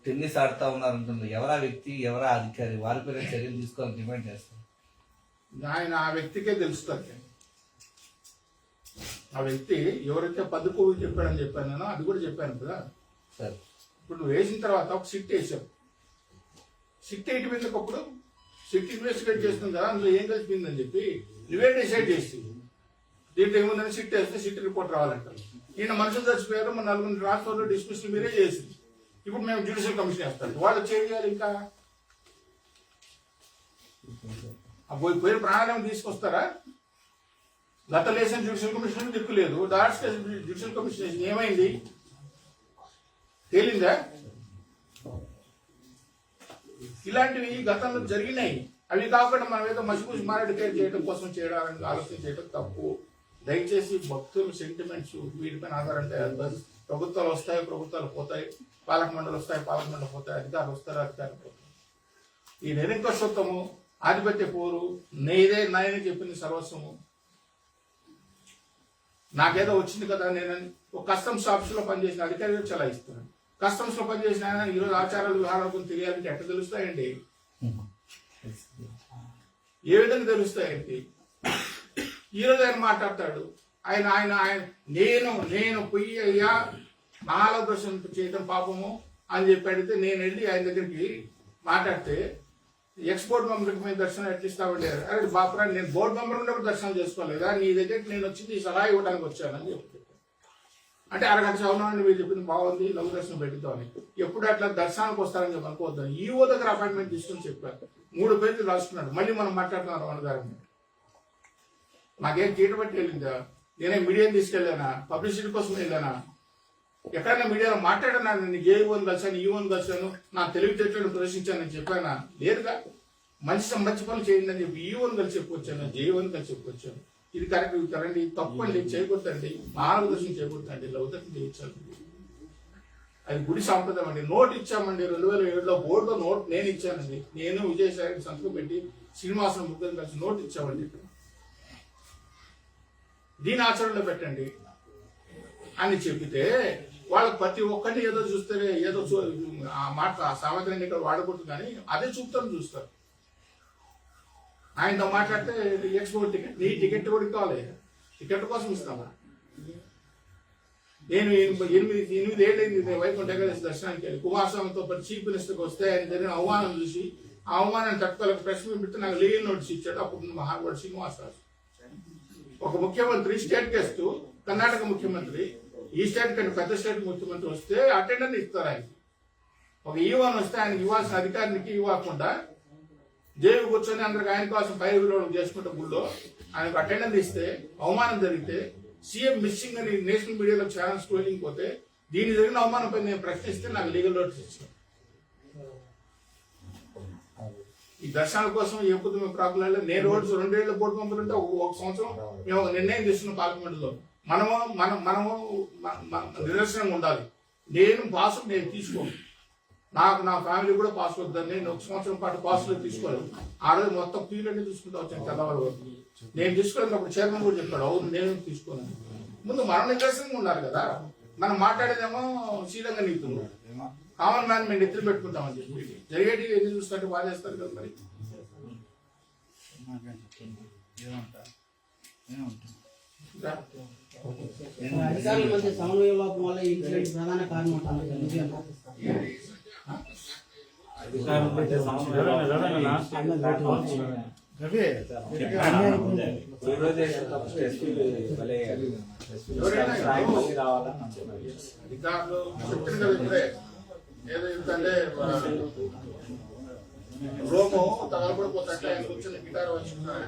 టెన్నిస్ ఆడుతా ఉన్నారంటుంది. ఎవరా వ్యక్తి, ఎవరా అధికారి, వారిపైన చర్యలు తీసుకోవాలని డిమాండ్ చేస్తారు. ఆయన ఆ వ్యక్తికే తెలుస్తుంది. ఆ వ్యక్తి ఎవరైతే పదుపు చెప్పాడని చెప్పాను నేను, అది కూడా చెప్పాను కదా. సరే, ఇప్పుడు నువ్వు వేసిన తర్వాత ఒక సిట్ వేసావు, సిట్ వేయటం ఎందుకప్పుడు సిట్ ఇన్వెస్టిగేట్ చేస్తుంది కదా, అందులో ఏం కలిసిపోయిందని చెప్పి నువ్వే డిసైడ్ చేసి దీంట్లో ఏముందని సిట్ వేస్తే సిట్ రిపోర్ట్ రావాలంటారు. ఈయన మనుషులు చచ్చిపోయారు, మన 4 రాష్ట్రాల్లో డిస్మిస్లు మీరే చేసింది. ఇప్పుడు మేము జ్యుడిషియల్ కమిషన్ వేస్తాం, వాళ్ళు చేయాలి. ఇంకా పోయిన ప్రాణాలను తీసుకొస్తారా? గత లేసిన జ్యుడిషియల్ కమిషన్ దిక్కు లేదు, లాస్ట్ జ్యుడిషియల్ కమిషన్ ఏమైంది తేలిందా? ఇలాంటివి గతంలో జరిగినాయి. అవి కాకుండా మనం ఏదో మసిపూసి మారేడు చేయడం కోసం చేయడానికి ఆలోచన చేయడం తప్పు. దయచేసి భక్తుల సెంటిమెంట్స్ వీటిపైన ఆధారంగా ప్రభుత్వాలు వస్తాయి, ప్రభుత్వాలు పోతాయి, పాలక మండలి వస్తాయి, పాలక మండలి పోతాయి, అధికారులు వస్తారు, అధికారులు పోతాయి. ఈ నిరంకుశత్వము, ఆధిపత్య పోరు, నేదే నాయని చెప్పింది సర్వస్వము, నాకేదో వచ్చింది కదా నేనని ఒక కస్టమ్స్ ఆఫీస్ లో పనిచేసిన అధికారులు చాలా ఇస్తున్నాను. కస్టమ్స్ లో పనిచేసిన ఆయన ఈరోజు ఆచారాలు వ్యవహారాలు తెలియాలంటే ఎట్లా తెలుస్తాయండి? ఏ విధంగా తెలుస్తాయండి? ఈరోజు ఆయన మాట్లాడతాడు, ఆయన ఆయన ఆయన నేను పొయ్యి అయ్యా మహాల దర్శనం చేయటం పాపము అని చెప్పి అడిగితే నేను వెళ్ళి ఆయన దగ్గరికి మాట్లాడితే ఎక్స్పోర్ట్ మెంబర్కి మేము దర్శనం ఎట్లా ఇస్తామండి. అరే బాపురా, నేను బోర్డు మెంబర్ ఉన్నప్పుడు దర్శనం చేసుకోలేదా, నీ దగ్గరికి నేను వచ్చింది సలహా ఇవ్వడానికి వచ్చానని చెప్పి అంటే అరగంట చదువునాన్ని మీరు చెప్పింది బాగుంది, లఘు దర్శనం పెట్టుతామని. ఎప్పుడు అట్లా దర్శనానికి వస్తారని చెప్పి అనుకోవద్దాం. ఈఓ దగ్గర అపాయింట్మెంట్ తీసుకొని చెప్పారు, 3 పేజీలు రాసుకున్నాడు. మళ్ళీ మనం మాట్లాడుతున్నాం రమణ గారిని. నాకేం చీట పట్టి వెళ్ళిందా? నేనే మీడియాని తీసుకెళ్ళానా? పబ్లిసిటీ కోసం వెళ్ళానా? ఎక్కడైనా మీడియాలో మాట్లాడానా? నేను ఏఓని కలిసాను, ఈఓని కలిసాను, నా తెలివితేటలను ప్రదర్శించానని చెప్పానా? లేదుగా. మంచి పనులు చేయండి అని చెప్పి ఈఓని కలిసి చెప్పుకొచ్చాను, జేఓని కలిసి చెప్పుకొచ్చాను. ఇది కరెక్ట్, ఇది కరెంట్, ఇది తప్పండి, చేయకూడదండి, మార్గదర్శనం చేయకూడదండి, లౌతకం చేయించాలి. అది గుడి సాంప్రదాయం అండి. నోట్ ఇచ్చామండి 2007లో బోర్డులో నోట్ నేను ఇచ్చానండి. నేను విజయసాయి సంతకం పెట్టి శ్రీనివాసం ముగ్గురు కలిసి నోట్ ఇచ్చామండి. దీని ఆచరణలో పెట్టండి అని చెప్పితే వాళ్ళకి ప్రతి ఒక్కరిని ఏదో చూస్తే ఏదో ఆ మాట ఆ సామర్థ్యాన్ని ఇక్కడ వాడకూడదు, కానీ అదే చూపుతాను చూస్తారు. ఆయనతో మాట్లాడితే ఎక్స్పోర్ట్ టికెట్, నీ టికెట్ కూడా కావాలి, టికెట్ కోసం ఇస్తామా? నేను 8 ఏళ్ళైంది వైకుంఠ ఏకాదశి దర్శనానికి వెళ్ళి కుమారస్వామితో పాటు చీఫ్ మినిస్టర్కి వస్తే ఆయన జరిగిన అవమానం చూసి ఆ అవమానాన్ని తట్టుకోలేక ప్రెస్ మీట్ పెడితే నాకు లీగల్ నోటీస్ ఇచ్చాడు. అప్పుడు మహాగౌడ్ శ్రీనివాసరావు, ఒక ముఖ్యమంత్రి, స్టేట్ గెస్ట్, కర్ణాటక ముఖ్యమంత్రి, ఈ స్టేట్ కంటే పెద్ద స్టేట్ ముఖ్యమంత్రి వస్తే అటెండెన్స్ ఇస్తారు ఆయనకి. ఒక ఈవోన్ వస్తే ఆయనకి ఇవ్వాల్సిన అధికారికి ఇవ్వకుండా జైలు కూర్చొని అందరికి ఆయన కోసం పై విలువలు చేసుకుంటే గుళ్ళో ఆయనకు అటెండెన్స్ ఇస్తే అవమానం జరిగితే సీఎం మిస్సింగ్ అని నేషనల్ మీడియాలో ఛానల్ స్క్రోలింగ్ పోతే దీని జరిగిన అవమానం పై నేను ప్రశ్నిస్తే నాకు లీగల్ నోటీస్ ఇచ్చాను. ఈ దర్శనాల కోసం ఎప్పుడు మేము ప్రాబ్లం నేను రోజు 2 ఏళ్ల బోర్డు మెంబర్ ఉంటే 1 సంవత్సరం మేము ఒక నిర్ణయం తీసుకున్న పార్లమెంటులో మనము నిదర్శనంగా ఉండాలి. నేను పాస్ నేను తీసుకోను, నాకు నా ఫ్యామిలీ కూడా పాస్ వద్దని నేను 1 సంవత్సరం పాటు పాస్లో తీసుకోలేదు. ఆ రోజు మొత్తం క్యూలన్నీ తీసుకుంటూ వచ్చాను తెల్లవారు వరకు. నేను తీసుకున్నప్పుడు చైర్మన్ కూడా చెప్పాడు, అవును నేను తీసుకోను. ముందు మనం నిదర్శనంగా ఉండాలి కదా. మనం మాట్లాడేదేమో శ్రీరంగ నీతులు, కామన్ మ్యాన్ మేము ఎత్తులు పెట్టుకుంటామని చెప్పి జరిగేటి ఎన్ని చూస్తుంటే బాగా చేస్తారు కదా. మరి అధికారుల మధ్య సమన్వయ లోపం వల్ల ఈ ప్రధాన కారణం అధికారులు చెప్తుంది కదా ఇప్పుడే ఏదో ఏంటంటే రోము తగలబడిపోతుంటే ఆయన కూర్చొని గిటార్ వచ్చుకున్నారు.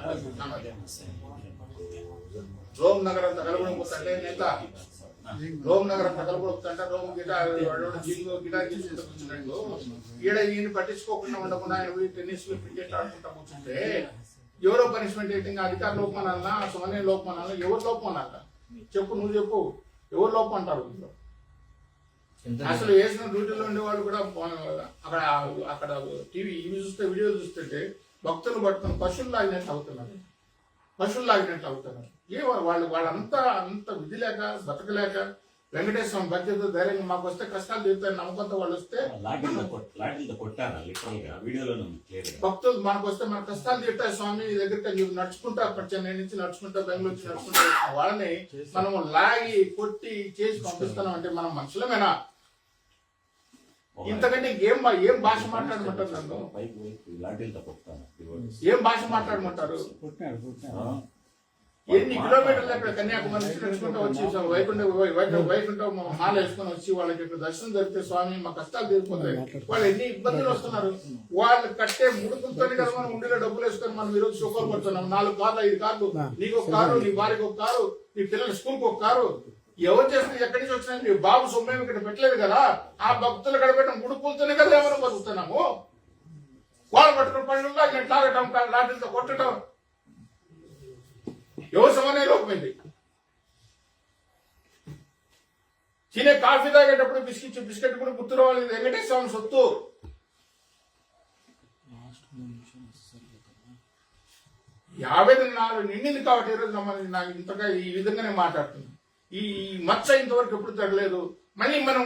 రోమ్ నగరం తగలబడిపోతుంటే నేత రోమ్ నగరం తగలబడుతుంటే రోమ్ గిటార్ గిటార్ తీసుకుంటూ కూర్చున్నట్లు ఈడ ఈయన పట్టించుకోకుండా ఉండకుండా ఆయన పోయి టెన్నిస్ క్రికెట్ ఆడుకుంటా కూర్చుంటే ఎవరో పనిష్మెంట్ ఏంటి? అధికార లోపమనాలనా, సోనే లోపమనాలనా, ఎవరు లోపమనాలా? చెప్పు, నువ్వు చెప్పు, ఎవరు లోపం అంటారు? అసలు వేసిన డ్యూటీలో ఉండే వాళ్ళు కూడా అక్కడ అక్కడ టీవీ ఇవి చూస్తే వీడియోలు చూస్తుంటే భక్తులు పట్టుకుని పశువులు లాగినట్టు అవుతున్నారు. వాళ్ళంతా అంత విధి లేక బతకలేక వెంకటేశ్వర బాధ్యత ధైర్యంగా మాకు వస్తే కష్టాలు తీరుతాయని నమ్మకంతో వాళ్ళు వస్తే భక్తులు మనకు వస్తే మన కష్టాలు తీరుతాయి స్వామి దగ్గరికి నడుచుకుంటా చెన్నై నుంచి నడుచుకుంటా బెంగళూరు నుంచి నడుచుకుంటా వాళ్ళని మనము లాగి కొట్టి చేసి పంపిస్తున్నాం అంటే మనం మనుషులమేనా? ఇంతకంటే ఏం భాష మాట్లాడమంటారు? నన్ను ఏం భాష మాట్లాడమంటారు? ఎన్ని కిలోమీటర్లు అక్కడ కన్యాకుమారి నుంచి నడుచుకుంటూ వచ్చి వైకుంఠం మాల వేసుకొని వచ్చి వాళ్ళకి ఇక్కడ దర్శనం జరిగితే స్వామి మా కష్టాలు తీరిపోతాయి. వాళ్ళు ఎన్ని ఇబ్బందులు వస్తున్నారు. వాళ్ళు కట్టే ముడుకులతో కదా మనం ఉండిలో డబ్బులు వేసుకొని మనం ఈరోజు సుఖాలు పడుతున్నాం. 4 కార్లు 5 కార్లు, నీకు ఒక కారు, నీ భార్యకు ఒక కారు, నీ పిల్లల స్కూల్కి ఒక కారు. ఎవరు చేస్తే ఎక్కడి నుంచి వచ్చినా మీ బాబు సొమ్మేమి ఇక్కడ పెట్టలేదు కదా. ఆ భక్తులు గడపెట్టిన ముడుకులతోనే కదా ఏమైనా బతుకుతున్నాము. వాళ్ళు పట్టుకుని పనులు తాగటం, లాఠీలతో కొట్టడం ఎవరు సమన్వయ లోపమైంది. తినే కాఫీ తాగేటప్పుడు బిస్కెట్ కూడా గుర్తు రావాలి. వెంకటేశ్వర స్వామి సొత్తు. ఆవేదన నిండింది కాబట్టి ఈరోజు నాకు ఇంతగా ఈ విధంగానే మాట్లాడుతుంది. ఈ మచ్చ ఇంతవరకు ఎప్పుడు తగ్గలేదు. మళ్ళీ మనం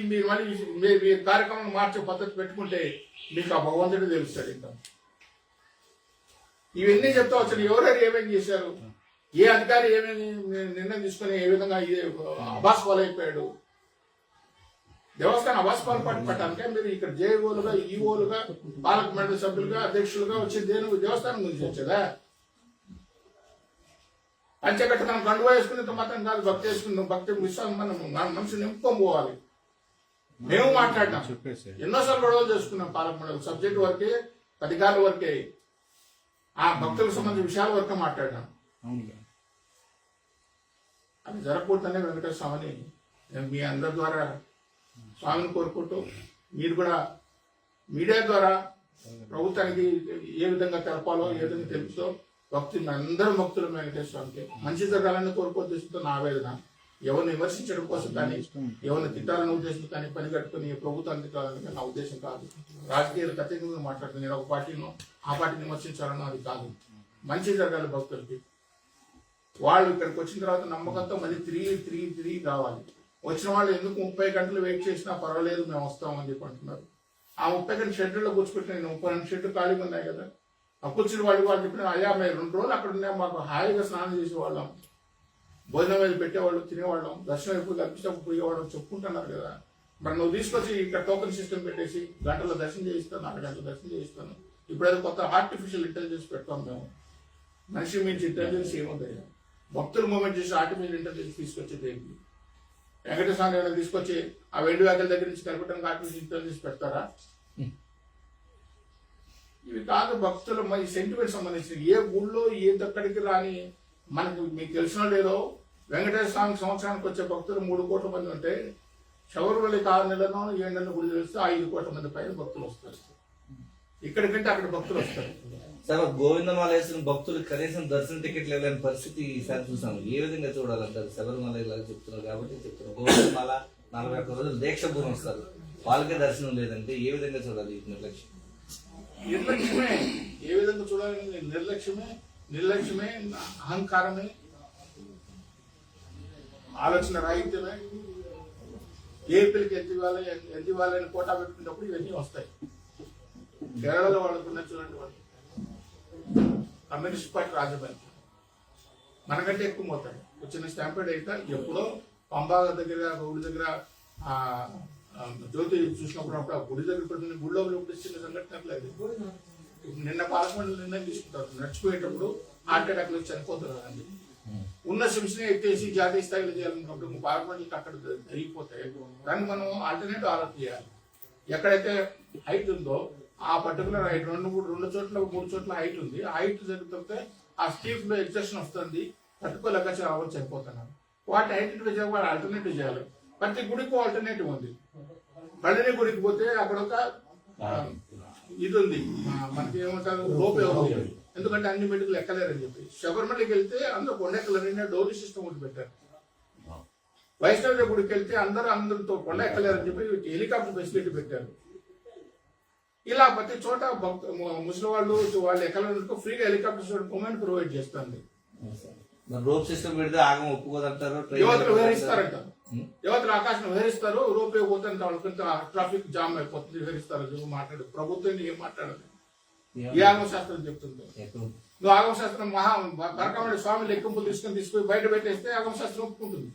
మీరు మళ్ళీ మీ కార్యక్రమం మార్చే పద్ధతి పెట్టుకుంటే మీకు ఆ భగవంతుడు తెలుస్తాడు. ఇంకా ఇవన్నీ చెప్తా వచ్చాను. ఎవరెవరు ఏమేమి చేశారు, ఏ అధికారి ఏమేమి నిర్ణయం తీసుకుని ఏ విధంగా అభాస్పాలు అయిపోయాడు. దేవస్థానం అభాస్పాలు పట్టడానికే మీరు ఇక్కడ జేఓలుగా, ఈఓలుగా, పాలక మండలి సభ్యులుగా, అధ్యక్షులుగా వచ్చి దేవస్థానం గురించి వచ్చేదా? పంచకట్ట మనం కండువా వేసుకునేంత మాత్రం కాదు. భక్తి వేసుకున్నాం, భక్తి విశ్వాసం మనం మనుషులు నింపుకొని పోవాలి. మేము మాట్లాడినాం, ఎన్నోసార్లు గొడవలు చేసుకున్నాం. పాలక మండలి సబ్జెక్ట్ వరకే, అధికారుల వరకే, ఆ భక్తులకు సంబంధించిన విషయాల వరకే మాట్లాడినాం. అది జరగకూడదనే వెంకటేశ్వర స్వామిని నేను మీ అందరి ద్వారా స్వామిని కోరుకుంటూ, మీరు కూడా మీడియా ద్వారా ప్రభుత్వానికి ఏ విధంగా తెలపాలో, ఏ విధంగా తెలుపుతో అందరూ భక్తులు వెంకటేశ్వర స్వామికి మంచి జరగాలని కోరుకోవద్దు. నా ఆవేదన ఎవరిని విమర్శించడం కోసం కానీ, ఎవరిని తిట్టాలనే ఉద్దేశం కానీ, పని కట్టుకుని ప్రభుత్వాన్ని తిట్టాలని నా ఉద్దేశం కాదు. రాజకీయాలు ఖచ్చితంగా మాట్లాడుతుంది. నేను ఒక పార్టీను ఆ పార్టీని విమర్శించాలనో అది కాదు. మంచి జరగాలి భక్తులకి. వాళ్ళు ఇక్కడికి వచ్చిన తర్వాత నమ్మకంతో మళ్ళీ తిరిగి రావాలి. వచ్చిన వాళ్ళు ఎందుకు 30 గంటలు వెయిట్ చేసినా పర్వాలేదు, మేము వస్తామని చెప్పి అంటున్నారు. ఆ 30 గంటల షెడ్యూల్లో కూర్చుపెట్టిన 32 షెడ్యూల్ ఖాళీగా ఉన్నాయి కదా. ఆ కూర్చుని వాళ్ళు చెప్పిన అయ్యా మేము 2 రోజులు అక్కడ ఉన్నాం, మాకు హాయిగా స్నానం చేసేవాళ్ళం, భోజనం మీద పెట్టేవాళ్ళు, తినేవాళ్ళం, దర్శనం ఎప్పుడు కల్పించినప్పుడు పోయేవాళ్ళం చెప్పుకుంటున్నారు కదా. మరి నువ్వు తీసుకొచ్చి ఇక్కడ టోకెన్ సిస్టమ్ పెట్టేసి గంటలో దర్శనం చేయిస్తాను, 4 గంటలు దర్శనం చేయిస్తాను. ఇప్పుడు ఏదో కొత్త ఆర్టిఫిషియల్ ఇంటెలిజెన్స్ పెడతాం మేము. మనిషి మించి ఇంటెలిజెన్స్ ఏముంది? భక్తులు మూమెంట్ చేసి ఆర్టిఫిషియల్ ఇంటెలిజెన్స్ తీసుకొచ్చేది ఏంటి? వెంకటేశ్వర స్వామి తీసుకొచ్చి ఆ వెండి వ్యాఖ్యల దగ్గర నుంచి కలపడానికి ఆర్టిఫిషియల్ ఇంటెలిజెన్స్ పెడతారా? ఇవి కాదు భక్తులు. ఈ సెంటిమెంట్ సంబంధించిన ఏ గుళ్ళో ఏదక్కడికి రాని మనకు మీకు తెలిసిన లేదో వెంకటేశ్వర స్వామికి సంవత్సరానికి వచ్చే భక్తులు 3 కోట్ల మంది ఉంటే శబరిమలకి 6 నెలల్లో 7 నెలల గుడి తెలిస్తే 5 కోట్ల మంది పైన భక్తులు వస్తారు. ఇక్కడికంటే అక్కడ భక్తులు వస్తారు. సార్ గోవిందమాల వేసిన భక్తులు కనీసం దర్శన టికెట్ లేని పరిస్థితి ఈసారి చూసాము. ఏ విధంగా చూడాలంటారు? శబరిమల ఇలా చెప్తున్నారు కాబట్టి చెప్తున్నారు. గోవిందమాల 41 రోజులు దీక్ష పూర్వం వస్తారు, వాళ్ళకే దర్శనం లేదంటే ఏ విధంగా చూడాలి? నిర్లక్ష్యం నిర్లక్ష్యమే. ఏ విధంగా చూడాలి? నిర్లక్ష్యమే, అహంకారమే, ఆలోచన రాహిత్యమే. ఏపీలకి ఎంత ఇవ్వాలని కోటా పెట్టుకున్నప్పుడు ఇవన్నీ వస్తాయి. కేరళలో వాళ్ళకున్న చూడండి, వాళ్ళు కమ్యూనిస్ట్ పార్టీ రాజధాని మనకంటే ఎక్కువ మోతాడు వచ్చిన స్టాంపేడ్ అయితే ఎప్పుడో పంబా దగ్గర గుడి దగ్గర జ్యోతి చూసినప్పుడు ఆ గుడి దగ్గర గుడిలో చిన్న సంఘటన లేదు. నిన్న పాలకొండ నిర్ణయం తీసుకుంటారు, నడిచిపోయేటప్పుడు హార్ట్ అటాక్ లో చనిపోతున్నారు అండి. ఉన్న సిమ్స్ ని ఎత్తేసి జాతీయ స్థాయిలో చేయాలనుకున్నప్పుడు పాలకొండకి అక్కడ జరిగిపోతాయి. దాన్ని మనం ఆల్టర్నేటివ్ ఆలోచన చేయాలి. ఎక్కడైతే హైట్ ఉందో ఆ పర్టికులర్ హైట్ రెండు చోట్ల 3 చోట్ల హైట్ ఉంది. ఆ హైట్ జరిగితే ఆ స్టీప్ లో ఎగ్జెషన్ వస్తుంది, తట్టుకోలేక అవ్వచ్చు చనిపోతున్నారు. వాటి ఐడెంటిఫై చేయాలి, వాటి ఆల్టర్నేటివ్ చేయాలి. ప్రతి గుడికి ఆల్టర్నేటివ్ ఉంది. బళ్ళని గుడికి పోతే అక్కడ ఒక ఇది ఉంది, మనకి ఏమంటారు రోప్ ఉంది, ఎందుకంటే అన్ని మెడికల్ ఎక్కలేరని చెప్పి. శబరిమలకి వెళ్తే అందరూ కొండెక్కలేరని డోరీ సిస్టమ్ ఒకటి పెట్టారు. వైష్ణవ గుడికి వెళ్తే అందరితో కొండ ఎక్కలేరని చెప్పి హెలికాప్టర్ ఫెసిలిటీ పెట్టారు. ఇలా ప్రతి చోట ముసలి వాళ్ళు ఎక్కలేనందుకు ఫ్రీగా హెలికాప్టర్ ఉమెన్ ప్రొవైడ్ చేస్తుంది. రోప్ సిస్టమ్ పెడితే ఆగం ఒప్పుకోదంటారు. యువతలు వివరిస్తారంట, యువతలు ఆకాశం వివరిస్తారు. రోప్ పోతే వాళ్ళకి ట్రాఫిక్ జామ్ అయిపోతుంది, వివరిస్తారు. మాట్లాడు ప్రభుత్వం ఏం మాట్లాడదు. ఏ ఆగమ శాస్త్రం చెప్తుంది? నువ్వు ఆగమ శాస్త్రం బరకమడి స్వామి లెక్కింపులు తీసుకుని బయట పెట్టేస్తే ఆగమ శాస్త్రం ఒప్పుకుంటుంది.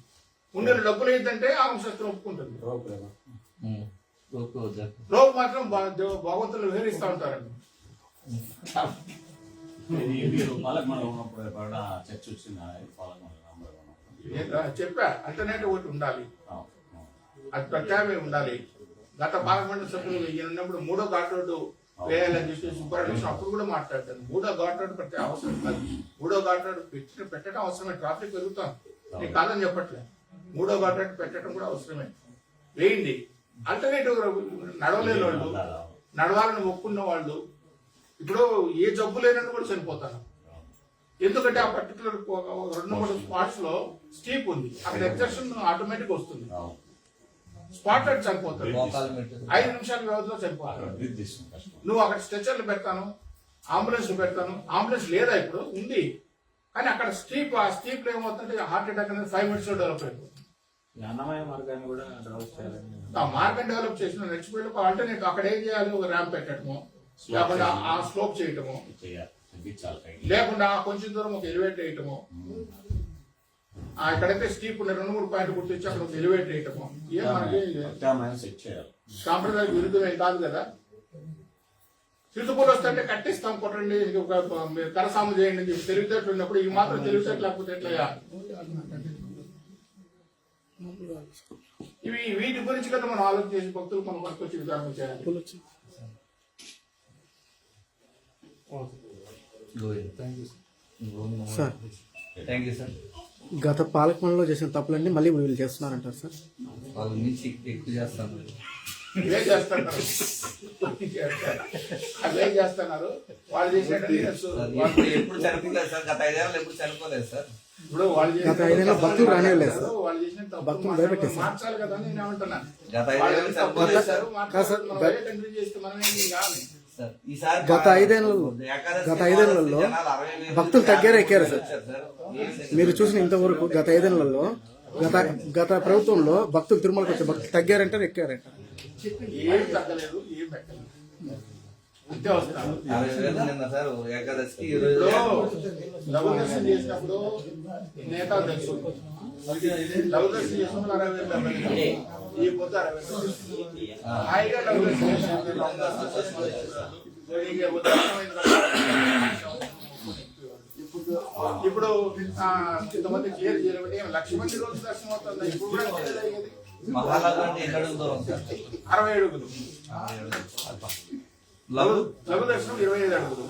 ఉండే డబ్బులు ఏంటంటే ఆగమ శాస్త్రం ఒప్పుకుంటుంది. రోప్ మాత్రం భగవంతులు వివరిస్తూ ఉంటారండి. చెప్పా అల్టర్నేటివ్ ఒకటి ఉండాలి, అది ప్రత్యామ్నాయం ఉండాలి. గత పార్లమెంట్ సభ్యులు ఈయన ఉన్నప్పుడు 3వ ఘాట్ రోడ్డు వేయాలని చెప్పి సుబ్బారెడ్డి అప్పుడు కూడా మాట్లాడతాను. 3వ ఘాట్ రోడ్డు ప్రతి అవసరం కాదు. 3వ ఘాట్ రోడ్డు పెట్టడం అవసరమే, ట్రాఫిక్ పెరుగుతాం, నీకు కాదని చెప్పట్లే. 3వ ఘాట్ రోడ్డు పెట్టడం కూడా అవసరమే, వేయండి. ఆల్టర్నేటివ్ నడవలేని వాళ్ళు, నడవాలని ఒప్పుకున్న వాళ్ళు ఇప్పుడు ఏ జబ్బు లేనట్టు కూడా చనిపోతారు. ఎందుకంటే ఆ పర్టికులర్ 2-3 స్పాట్స్ లో స్టీప్ ఉంది, అక్కడ ఎగ్జర్షన్ ఆటోమేటిక్ వస్తుంది. స్పాట్ అట్ చనిపోతారు, 5 నిమిషాల వ్యవధిలో చనిపోతారు. నువ్వు అక్కడ స్ట్రెచర్లు పెడతాను, అంబులెన్స్ పెడతాను, అంబులెన్స్ లేదా ఇప్పుడు ఉంది, కానీ అక్కడ స్టీప్, ఆ స్టీప్ లో ఏమవుతుందంటే హార్ట్ అటాక్ అనేది 5 minutes లో డెవలప్ అయిపోతుంది. మార్గాన్ని కూడా డెవలప్ చేయాలని, ఆ మార్గం డెవలప్ చేసిన నెక్స్ట్ బిల్డ్ ఆల్టర్నేటివ్ అక్కడ ఏం చేయాలి, ఒక ర్యాంప్ పెట్టడము, లేకుండా ఆ స్లోప్ చేయటము, లేకుండా కొంచెం దూరం ఒక ఎలివేట్ వేయటము, ఎక్కడైతే స్టీప్ ఉన్న 2-3 పాయింట్లు గుర్తించి అక్కడ ఒక ఎలివేట్ వేయటము. ఏం మనకి సాంప్రదాయ విరుద్ధం కాదు కదా. చిరుతపూలు వస్తుంటే కట్టిస్తాం, కొట్టండి, కరసాము చేయండి అని చెప్పి తెలివితేటలు ఉన్నప్పుడు ఈ మాత్రం తెలివితేటలు లేకపోతే ఎట్లయ్యా? వీటి గురించి కదా మనం ఆలోచన చేసి భక్తులు మనం పట్టుకొచ్చి విధానం చేయాలి. Sir thank you sir. గత పాలకమంలో చేసిన తప్పులన్నీ మళ్ళీ వీళ్ళు చేస్తున్నారంటారు సార్? వాళ్ళ నుంచి ఎక్కువ చేస్తాను. అవే చేస్తున్నారు, అవే చేస్తున్నారు. వాళ్ళు చేసినట్టు ఎప్పుడు చనిపోలేదు సార్, గత 5 ఏళ్ళు ఎప్పుడు చనిపోలేదు సార్. ఇప్పుడు వాళ్ళు గత 5 ఏళ్ళ భక్తులు రానివ్వలేదు సార్, వాళ్ళు చేసిన భక్తులు భయపెట్టేస్తారు. మార్చాలి కదా నేను ఏమంటున్నాను. గత 5 ఏళ్ళు చనిపోలేదు సార్. గత 5 ఏళ్లలో భక్తులు తగ్గారు ఎక్కారు సార్. మీరు చూసిన ఇంతవరకు గత 5 ఏళ్లలో గత ప్రభుత్వంలో భక్తులు తిరుమలకు వచ్చే భక్తులు తగ్గారంటారు ఎక్కారంట? ఏం తగ్గలేదు, ఏం పెట్టలేదు, అంతే వస్తారు. ఏకాదశికి లఘు దర్శనం చేసినప్పుడు నేతాలు తెలుసు, లఘు దర్శనం చేసినప్పుడు 60,000 ఈ పొద్దు 60,000 హాయిగా లఘు దర్శనం ఇప్పుడు ఇంతమంది క్లియర్ చేయలేమంటే 1,00,000 మంది రోజు దర్శనం అవుతుంది. ఇప్పుడు కూడా మహాలగా అంటే ఎన్ని అడుగులు దూరం సార్? 60 అడుగులు. లఘు దర్శనం 25 అడుగులు.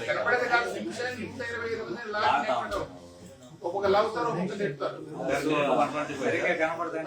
కనపడేది కాదు, ఇంత 25 మంది ఒక్కొక్క లవ్తారు, ఒక్కొక్క నెట్టారు. కనపడతాయి